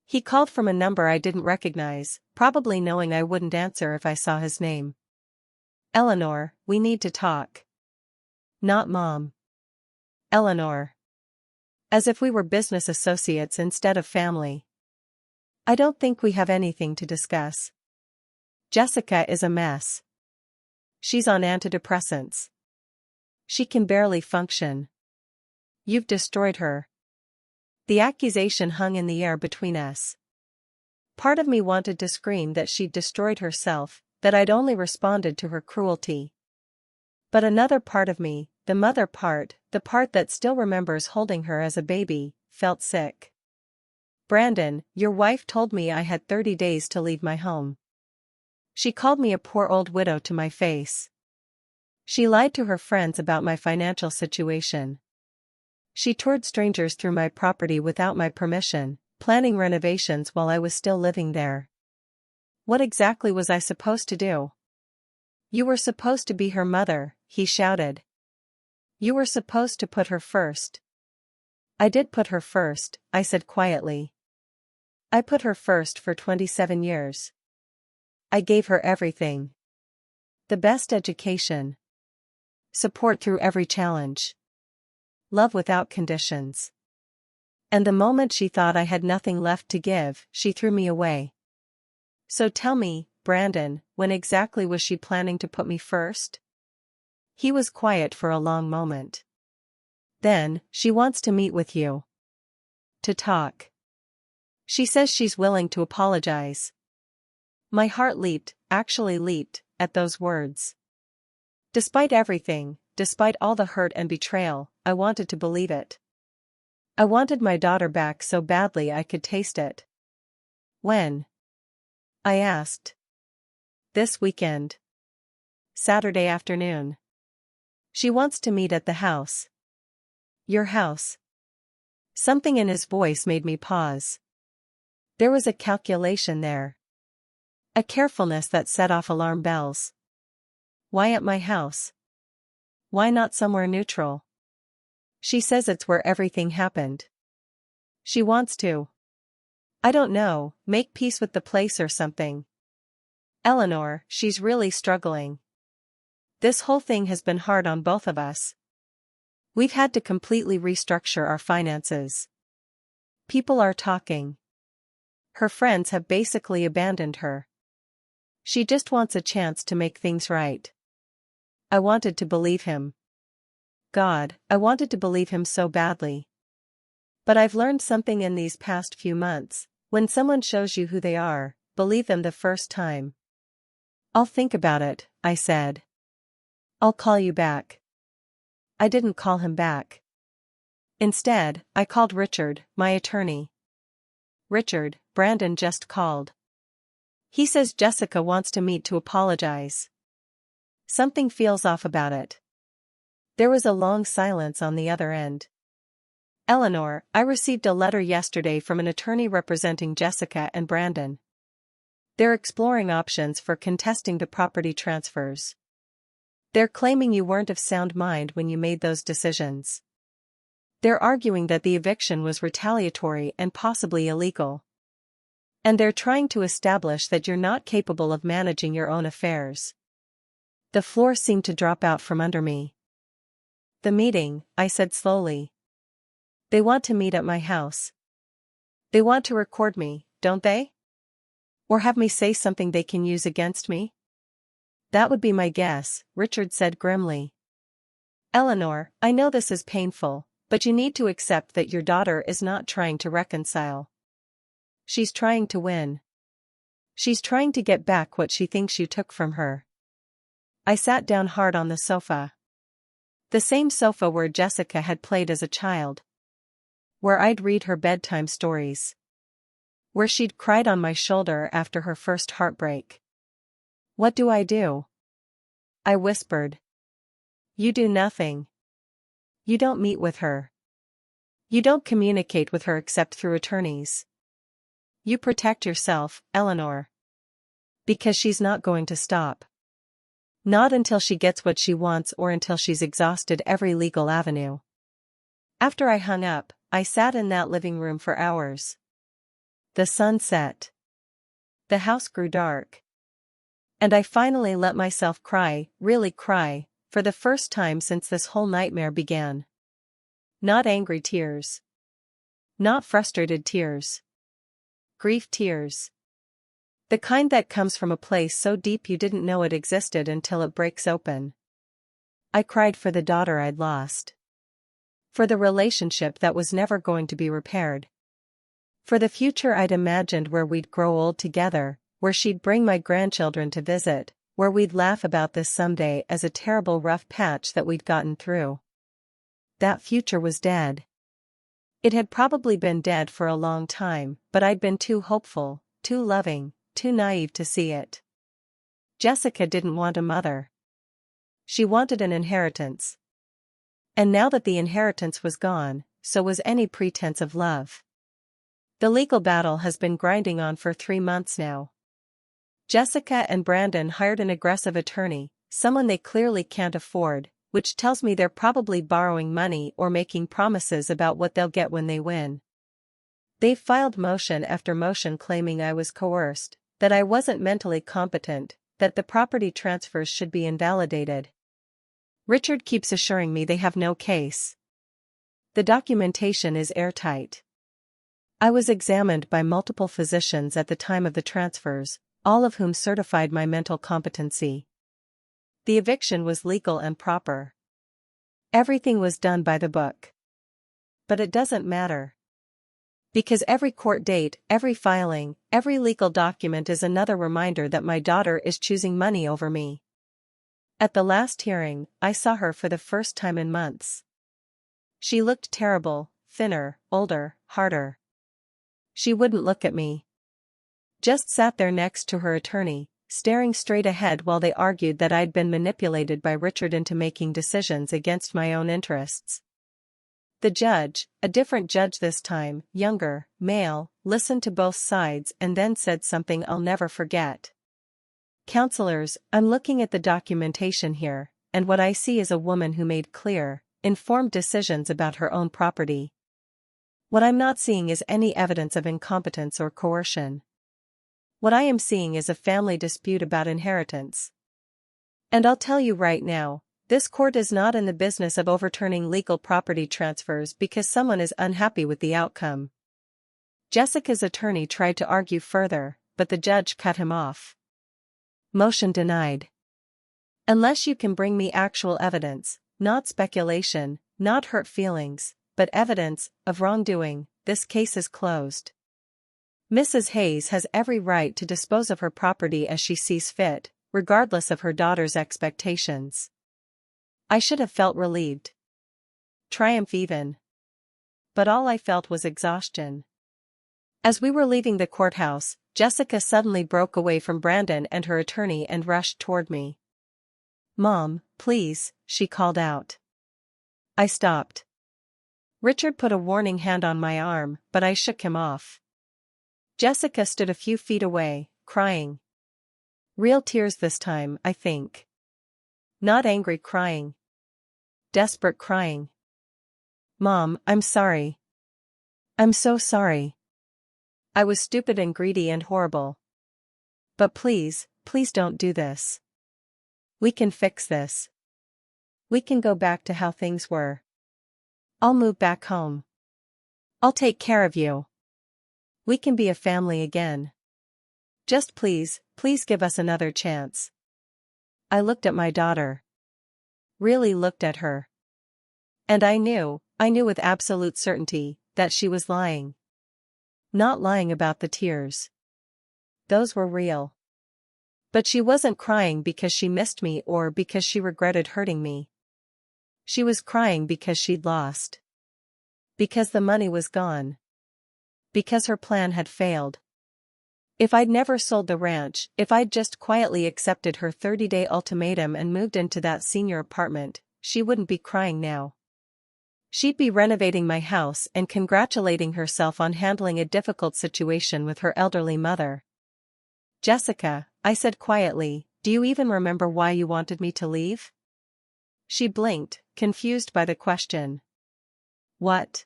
He called from a number I didn't recognize, probably knowing I wouldn't answer if I saw his name. Eleanor, we need to talk. Not Mom. Eleanor. As if we were business associates instead of family. I don't think we have anything to discuss. Jessica is a mess. She's on antidepressants. She can barely function. You've destroyed her. The accusation hung in the air between us. Part of me wanted to scream that she'd destroyed herself, that I'd only responded to her cruelty. But another part of me, the mother part, the part that still remembers holding her as a baby, felt sick. Brandon, your wife told me I had 30 days to leave my home. She called me a poor old widow to my face. She lied to her friends about my financial situation. She toured strangers through my property without my permission, planning renovations while I was still living there. What exactly was I supposed to do? You were supposed to be her mother, he shouted. You were supposed to put her first. I did put her first, I said quietly. I put her first for 27 years. I gave her everything. The best education. Support through every challenge. Love without conditions. And the moment she thought I had nothing left to give, she threw me away. So tell me, Brandon, when exactly was she planning to put me first? He was quiet for a long moment. Then, she wants to meet with you. To talk. She says she's willing to apologize. My heart leaped, actually leaped, at those words. Despite everything, despite all the hurt and betrayal, I wanted to believe it. I wanted my daughter back so badly I could taste it. When? I asked. This weekend. Saturday afternoon. She wants to meet at the house. Your house. Something in his voice made me pause. There was a calculation there. A carefulness that set off alarm bells. Why at my house? Why not somewhere neutral? She says it's where everything happened. She wants to. I don't know, make peace with the place or something. Eleanor, she's really struggling. This whole thing has been hard on both of us. We've had to completely restructure our finances. People are talking. Her friends have basically abandoned her. She just wants a chance to make things right. I wanted to believe him. God, I wanted to believe him so badly. But I've learned something in these past few months. When someone shows you who they are, believe them the first time. I'll think about it, I said. I'll call you back. I didn't call him back. Instead, I called Richard, my attorney. Richard, Brandon just called. He says Jessica wants to meet to apologize. Something feels off about it. There was a long silence on the other end. Eleanor, I received a letter yesterday from an attorney representing Jessica and Brandon. They're exploring options for contesting the property transfers. They're claiming you weren't of sound mind when you made those decisions. They're arguing that the eviction was retaliatory and possibly illegal. And they're trying to establish that you're not capable of managing your own affairs. The floor seemed to drop out from under me. The meeting, I said slowly. They want to meet at my house. They want to record me, don't they? Or have me say something they can use against me? That would be my guess, Richard said grimly. Eleanor, I know this is painful, but you need to accept that your daughter is not trying to reconcile. She's trying to win. She's trying to get back what she thinks you took from her. I sat down hard on the sofa. The same sofa where Jessica had played as a child. Where I'd read her bedtime stories. Where she'd cried on my shoulder after her first heartbreak. What do? I whispered. You do nothing. You don't meet with her. You don't communicate with her except through attorneys. You protect yourself, Eleanor. Because she's not going to stop. Not until she gets what she wants or until she's exhausted every legal avenue. After I hung up, I sat in that living room for hours. The sun set. The house grew dark. And I finally let myself cry, really cry, for the first time since this whole nightmare began. Not angry tears. Not frustrated tears. Grief tears. The kind that comes from a place so deep you didn't know it existed until it breaks open. I cried for the daughter I'd lost. For the relationship that was never going to be repaired. For the future I'd imagined where we'd grow old together, where she'd bring my grandchildren to visit, where we'd laugh about this someday as a terrible rough patch that we'd gotten through. That future was dead. It had probably been dead for a long time, but I'd been too hopeful, too loving, too naive to see it. Jessica didn't want a mother. She wanted an inheritance. And now that the inheritance was gone, so was any pretense of love. The legal battle has been grinding on for 3 months now. Jessica and Brandon hired an aggressive attorney, someone they clearly can't afford, which tells me they're probably borrowing money or making promises about what they'll get when they win. They've filed motion after motion claiming I was coerced, that I wasn't mentally competent, that the property transfers should be invalidated. Richard keeps assuring me they have no case. The documentation is airtight. I was examined by multiple physicians at the time of the transfers, all of whom certified my mental competency. The eviction was legal and proper. Everything was done by the book. But it doesn't matter. Because every court date, every filing, every legal document is another reminder that my daughter is choosing money over me. At the last hearing, I saw her for the first time in months. She looked terrible, thinner, older, harder. She wouldn't look at me. Just sat there next to her attorney, staring straight ahead while they argued that I'd been manipulated by Richard into making decisions against my own interests. The judge, a different judge this time, younger, male, listened to both sides and then said something I'll never forget. "Counselors, I'm looking at the documentation here, and what I see is a woman who made clear, informed decisions about her own property. What I'm not seeing is any evidence of incompetence or coercion. What I am seeing is a family dispute about inheritance. And I'll tell you right now, this court is not in the business of overturning legal property transfers because someone is unhappy with the outcome." Jessica's attorney tried to argue further, but the judge cut him off. Motion denied. Unless you can bring me actual evidence, not speculation, not hurt feelings, but evidence of wrongdoing, this case is closed. Mrs. Hayes has every right to dispose of her property as she sees fit, regardless of her daughter's expectations. I should have felt relieved. Triumph even. But all I felt was exhaustion. As we were leaving the courthouse, Jessica suddenly broke away from Brandon and her attorney and rushed toward me. "Mom, please," she called out. I stopped. Richard put a warning hand on my arm, but I shook him off. Jessica stood a few feet away, crying. Real tears this time, I think. Not angry crying. Desperate crying. "Mom, I'm sorry. I'm so sorry. I was stupid and greedy and horrible. But please, please don't do this. We can fix this. We can go back to how things were. I'll move back home. I'll take care of you. We can be a family again. Just please, please give us another chance." I looked at my daughter. Really looked at her. And I knew with absolute certainty, that she was lying. Not lying about the tears. Those were real. But she wasn't crying because she missed me or because she regretted hurting me. She was crying because she'd lost. Because the money was gone. Because her plan had failed. If I'd never sold the ranch, if I'd just quietly accepted her 30-day ultimatum and moved into that senior apartment, she wouldn't be crying now. She'd be renovating my house and congratulating herself on handling a difficult situation with her elderly mother. "Jessica," I said quietly, Do you even remember why you wanted me to leave? She blinked, confused by the question. What?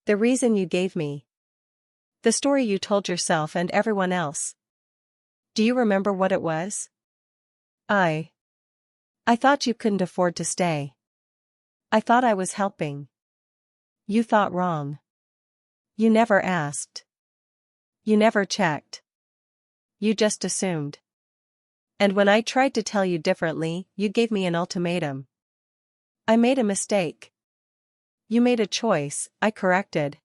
The reason you gave me. The story you told yourself and everyone else. Do you remember what it was? I thought you couldn't afford to stay. I thought I was helping. You thought wrong. You never asked. You never checked. You just assumed. And when I tried to tell you differently, you gave me an ultimatum. I made a mistake. You made a choice, I corrected.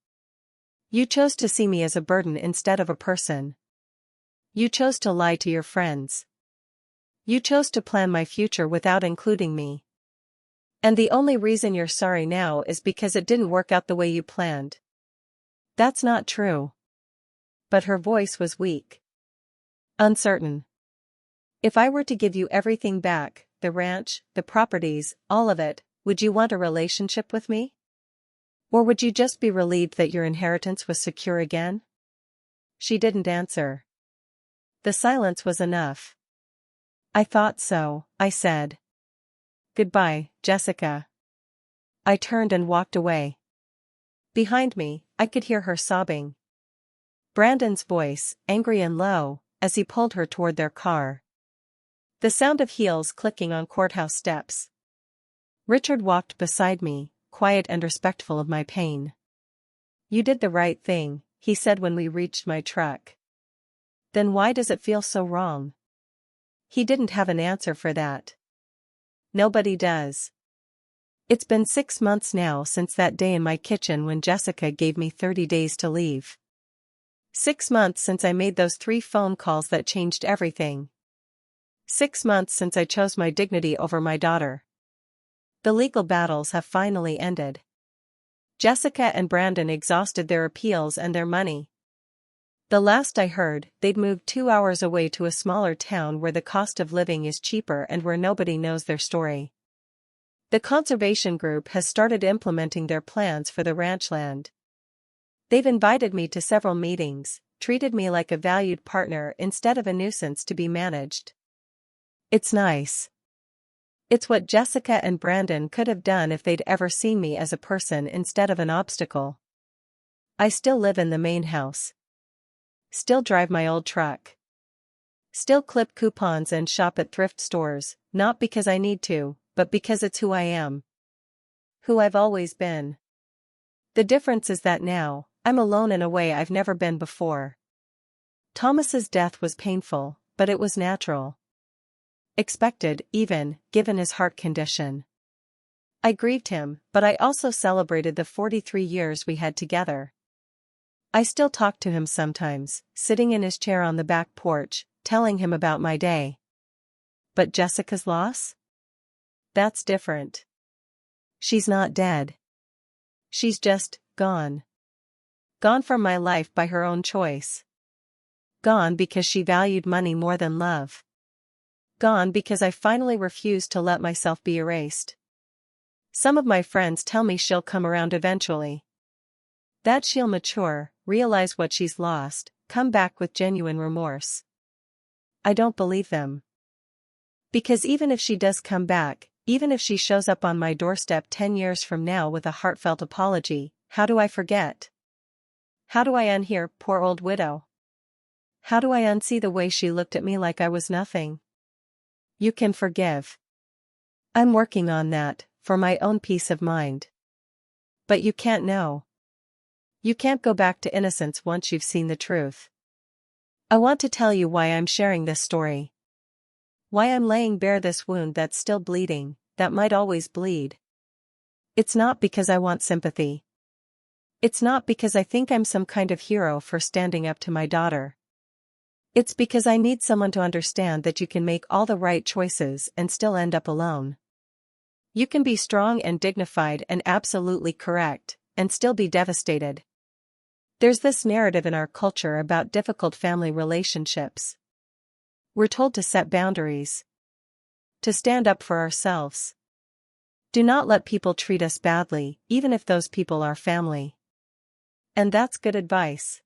You chose to see me as a burden instead of a person. You chose to lie to your friends. You chose to plan my future without including me. And the only reason you're sorry now is because it didn't work out the way you planned. That's not true. But her voice was weak. Uncertain. If I were to give you everything back, the ranch, the properties, all of it, would you want a relationship with me? Or would you just be relieved that your inheritance was secure again? She didn't answer. The silence was enough. I thought so, I said. Goodbye, Jessica. I turned and walked away. Behind me, I could hear her sobbing. Brandon's voice, angry and low, as he pulled her toward their car. The sound of heels clicking on courthouse steps. Richard walked beside me, quiet and respectful of my pain. You did the right thing, he said when we reached my truck. Then why does it feel so wrong? He didn't have an answer for that. Nobody does. It's been 6 months now since that day in my kitchen when Jessica gave me 30 days to leave. 6 months since I made those 3 phone calls that changed everything. 6 months since I chose my dignity over my daughter. The legal battles have finally ended. Jessica and Brandon exhausted their appeals and their money. The last I heard, they'd moved 2 hours away to a smaller town where the cost of living is cheaper and where nobody knows their story. The conservation group has started implementing their plans for the ranch land. They've invited me to several meetings, treated me like a valued partner instead of a nuisance to be managed. It's nice. It's what Jessica and Brandon could have done if they'd ever seen me as a person instead of an obstacle. I still live in the main house. Still drive my old truck. Still clip coupons and shop at thrift stores, not because I need to, but because it's who I am. Who I've always been. The difference is that now, I'm alone in a way I've never been before. Thomas's death was painful, but it was natural. Expected, even, given his heart condition. I grieved him, but I also celebrated the 43 years we had together. I still talk to him sometimes, sitting in his chair on the back porch, telling him about my day. But Jessica's loss? That's different. She's not dead. She's just gone. Gone from my life by her own choice. Gone because she valued money more than love. Gone because I finally refused to let myself be erased. Some of my friends tell me she'll come around eventually. That she'll mature, realize what she's lost, come back with genuine remorse. I don't believe them. Because even if she does come back, even if she shows up on my doorstep 10 years from now with a heartfelt apology, how do I forget? How do I unhear, poor old widow? How do I unsee the way she looked at me like I was nothing? You can forgive. I'm working on that, for my own peace of mind. But you can't know. You can't go back to innocence once you've seen the truth. I want to tell you why I'm sharing this story. Why I'm laying bare this wound that's still bleeding, that might always bleed. It's not because I want sympathy. It's not because I think I'm some kind of hero for standing up to my daughter. It's because I need someone to understand that you can make all the right choices and still end up alone. You can be strong and dignified and absolutely correct, and still be devastated. There's this narrative in our culture about difficult family relationships. We're told to set boundaries. To stand up for ourselves. Do not let people treat us badly, even if those people are family. And that's good advice.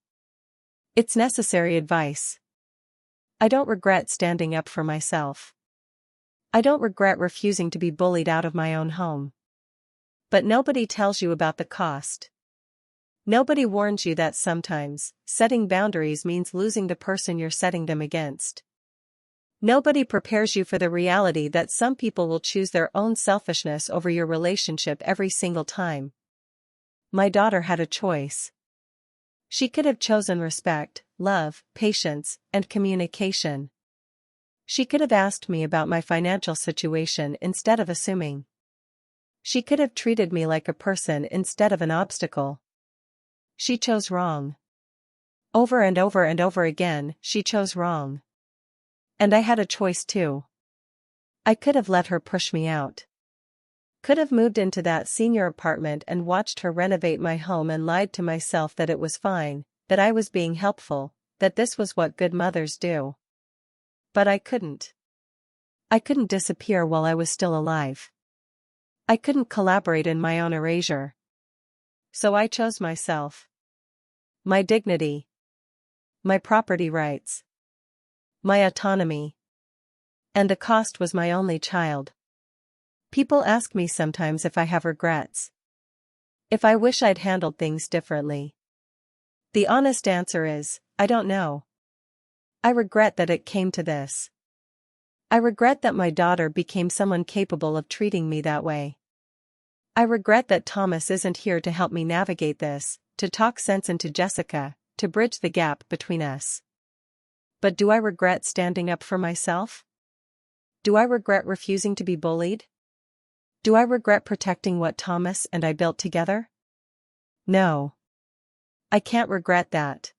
It's necessary advice. I don't regret standing up for myself. I don't regret refusing to be bullied out of my own home. But nobody tells you about the cost. Nobody warns you that sometimes, setting boundaries means losing the person you're setting them against. Nobody prepares you for the reality that some people will choose their own selfishness over your relationship every single time. My daughter had a choice. She could have chosen respect, love, patience, and communication. She could have asked me about my financial situation instead of assuming. She could have treated me like a person instead of an obstacle. She chose wrong. Over and over and over again, she chose wrong. And I had a choice too. I could have let her push me out. Could have moved into that senior apartment and watched her renovate my home and lied to myself that it was fine, that I was being helpful, that this was what good mothers do. But I couldn't. I couldn't disappear while I was still alive. I couldn't collaborate in my own erasure. So I chose myself. My dignity. My property rights. My autonomy. And the cost was my only child. People ask me sometimes if I have regrets. If I wish I'd handled things differently. The honest answer is, I don't know. I regret that it came to this. I regret that my daughter became someone capable of treating me that way. I regret that Thomas isn't here to help me navigate this, to talk sense into Jessica, to bridge the gap between us. But do I regret standing up for myself? Do I regret refusing to be bullied? Do I regret protecting what Thomas and I built together? No. I can't regret that.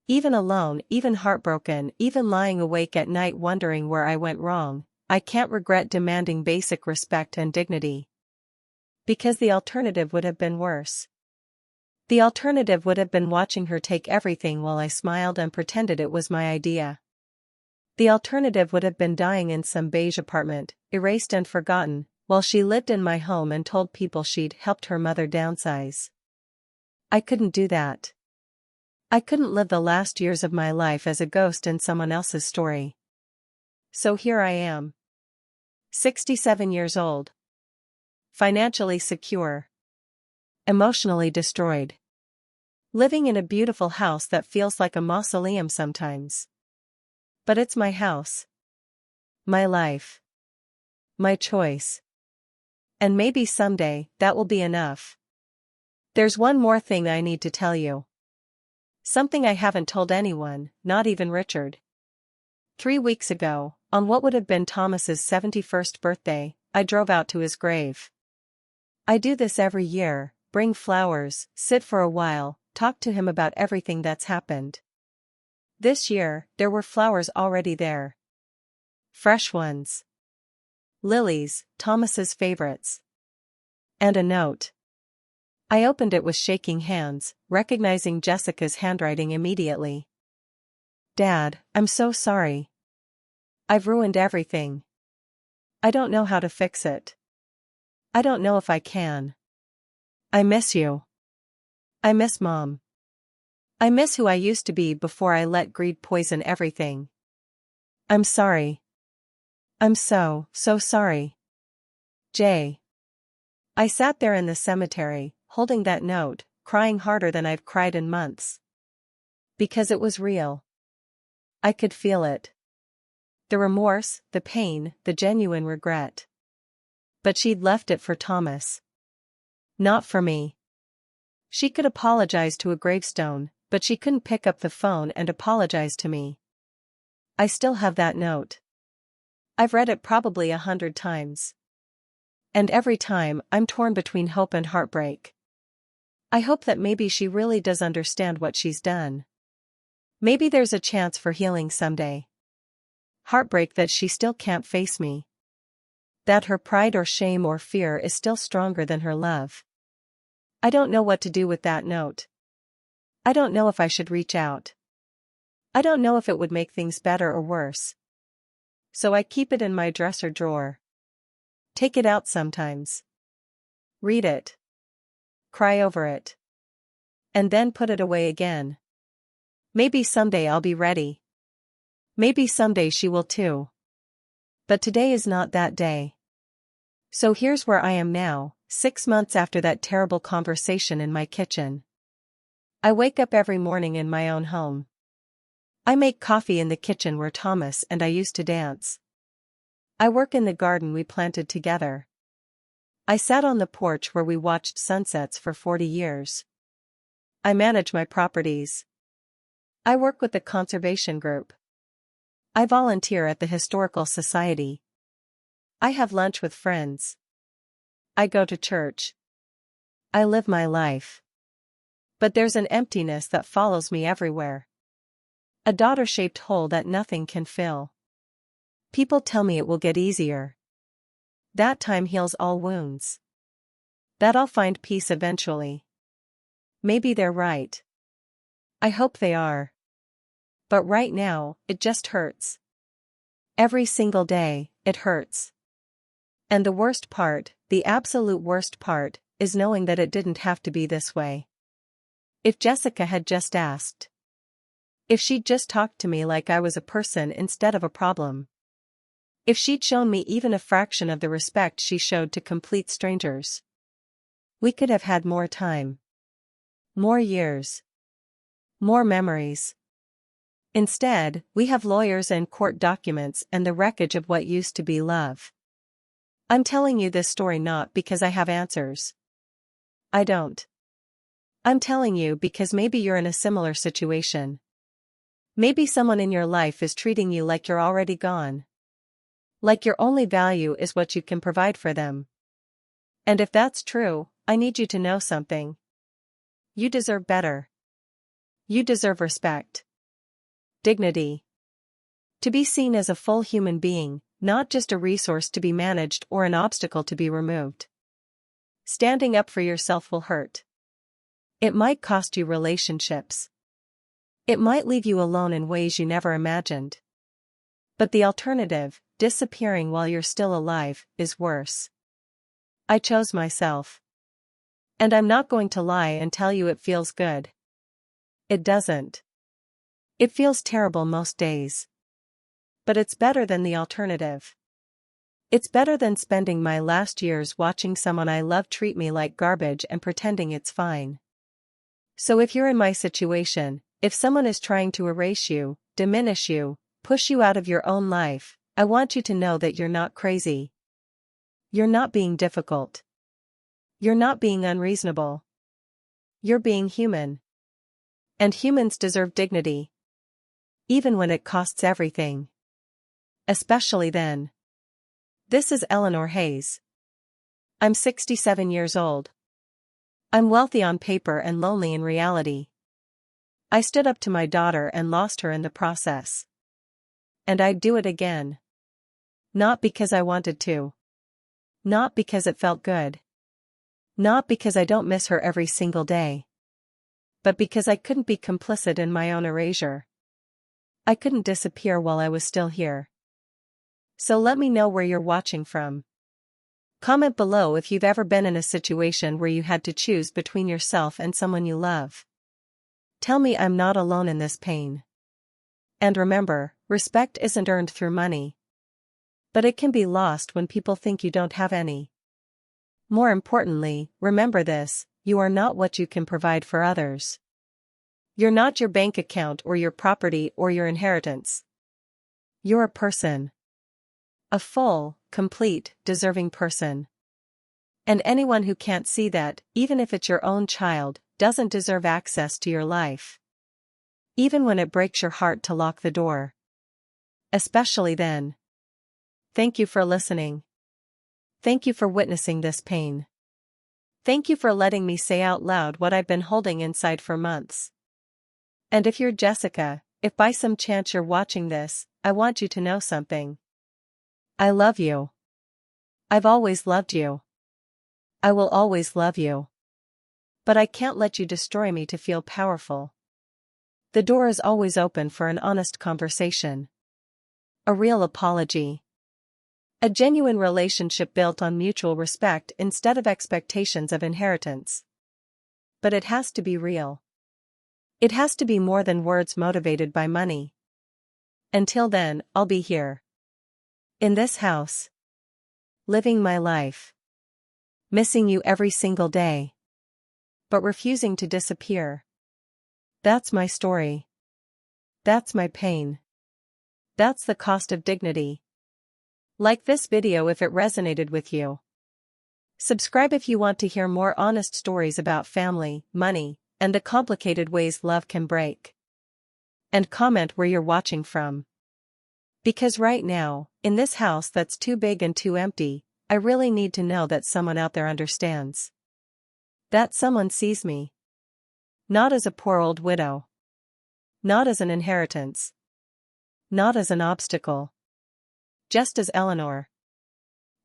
Even alone, even heartbroken, even lying awake at night wondering where I went wrong, I can't regret demanding basic respect and dignity. Because the alternative would have been worse. The alternative would have been watching her take everything while I smiled and pretended it was my idea. The alternative would have been dying in some beige apartment, erased and forgotten, while she lived in my home and told people she'd helped her mother downsize. I couldn't do that. I couldn't live the last years of my life as a ghost in someone else's story. So here I am. 67 years old. Financially secure. Emotionally destroyed. Living in a beautiful house that feels like a mausoleum sometimes. But it's my house. My life. My choice. And maybe someday, that will be enough. There's one more thing I need to tell you. Something I haven't told anyone, not even Richard. 3 weeks ago, on what would have been Thomas's 71st birthday, I drove out to his grave. I do this every year, bring flowers, sit for a while, talk to him about everything that's happened. This year, there were flowers already there. Fresh ones. Lilies, Thomas's favorites. And a note. I opened it with shaking hands, recognizing Jessica's handwriting immediately. Dad, I'm so sorry. I've ruined everything. I don't know how to fix it. I don't know if I can. I miss you. I miss Mom. I miss who I used to be before I let greed poison everything. I'm sorry. I'm so sorry. Jay. I sat there in the cemetery, holding that note, crying harder than I've cried in months. Because it was real. I could feel it. The remorse, the pain, the genuine regret. But she'd left it for Thomas. Not for me. She could apologize to a gravestone, but she couldn't pick up the phone and apologize to me. I still have that note. I've read it probably 100 times. And every time, I'm torn between hope and heartbreak. I hope that maybe she really does understand what she's done. Maybe there's a chance for healing someday. Heartbreak that she still can't face me. That her pride or shame or fear is still stronger than her love. I don't know what to do with that note. I don't know if I should reach out. I don't know if it would make things better or worse. So I keep it in my dresser drawer. Take it out sometimes. Read it. Cry over it. And then put it away again. Maybe someday I'll be ready. Maybe someday she will too. But today is not that day. So here's where I am now, 6 months after that terrible conversation in my kitchen. I wake up every morning in my own home. I make coffee in the kitchen where Thomas and I used to dance. I work in the garden we planted together. I sat on the porch where we watched sunsets for 40 years. I manage my properties. I work with the conservation group. I volunteer at the Historical Society. I have lunch with friends. I go to church. I live my life. But there's an emptiness that follows me everywhere. A daughter-shaped hole that nothing can fill. People tell me it will get easier. That time heals all wounds. That I'll find peace eventually. Maybe they're right. I hope they are. But right now, it just hurts. Every single day, it hurts. And the worst part, the absolute worst part, is knowing that it didn't have to be this way. If Jessica had just asked. If she'd just talked to me like I was a person instead of a problem. If she'd shown me even a fraction of the respect she showed to complete strangers. We could have had more time. More years. More memories. Instead, we have lawyers and court documents and the wreckage of what used to be love. I'm telling you this story not because I have answers. I don't. I'm telling you because maybe you're in a similar situation. Maybe someone in your life is treating you like you're already gone. Like your only value is what you can provide for them. And if that's true, I need you to know something. You deserve better. You deserve respect. Dignity. To be seen as a full human being, not just a resource to be managed or an obstacle to be removed. Standing up for yourself will hurt. It might cost you relationships. It might leave you alone in ways you never imagined. But the alternative, disappearing while you're still alive, is worse. I chose myself. And I'm not going to lie and tell you it feels good. It doesn't. It feels terrible most days. But it's better than the alternative. It's better than spending my last years watching someone I love treat me like garbage and pretending it's fine. So if you're in my situation, if someone is trying to erase you, diminish you, push you out of your own life, I want you to know that you're not crazy. You're not being difficult. You're not being unreasonable. You're being human. And humans deserve dignity. Even when it costs everything. Especially then. This is Eleanor Hayes. I'm 67 years old. I'm wealthy on paper and lonely in reality. I stood up to my daughter and lost her in the process. And I'd do it again. Not because I wanted to. Not because it felt good. Not because I don't miss her every single day. But because I couldn't be complicit in my own erasure. I couldn't disappear while I was still here. So let me know where you're watching from. Comment below if you've ever been in a situation where you had to choose between yourself and someone you love. Tell me I'm not alone in this pain. And remember, respect isn't earned through money. But it can be lost when people think you don't have any. More importantly, remember this, you are not what you can provide for others. You're not your bank account or your property or your inheritance. You're a person. A full, complete, deserving person. And anyone who can't see that, even if it's your own child, doesn't deserve access to your life. Even when it breaks your heart to lock the door. Especially then. Thank you for listening. Thank you for witnessing this pain. Thank you for letting me say out loud what I've been holding inside for months. And if you're Jessica, if by some chance you're watching this, I want you to know something. I love you. I've always loved you. I will always love you. But I can't let you destroy me to feel powerful. The door is always open for an honest conversation. A real apology. A genuine relationship built on mutual respect instead of expectations of inheritance. But it has to be real. It has to be more than words motivated by money. Until then, I'll be here. In this house. Living my life. Missing you every single day. But refusing to disappear. That's my story. That's my pain. That's the cost of dignity. Like this video if it resonated with you. Subscribe if you want to hear more honest stories about family, money, and the complicated ways love can break. And comment where you're watching from. Because right now, in this house that's too big and too empty, I really need to know that someone out there understands. That someone sees me. Not as a poor old widow. Not as an inheritance. Not as an obstacle. Just as Eleanor.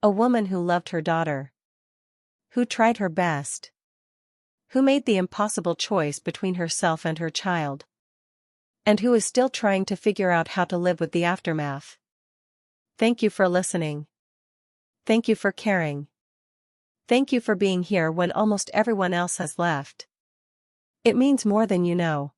A woman who loved her daughter. Who tried her best. Who made the impossible choice between herself and her child. And who is still trying to figure out how to live with the aftermath. Thank you for listening. Thank you for caring. Thank you for being here when almost everyone else has left. It means more than you know.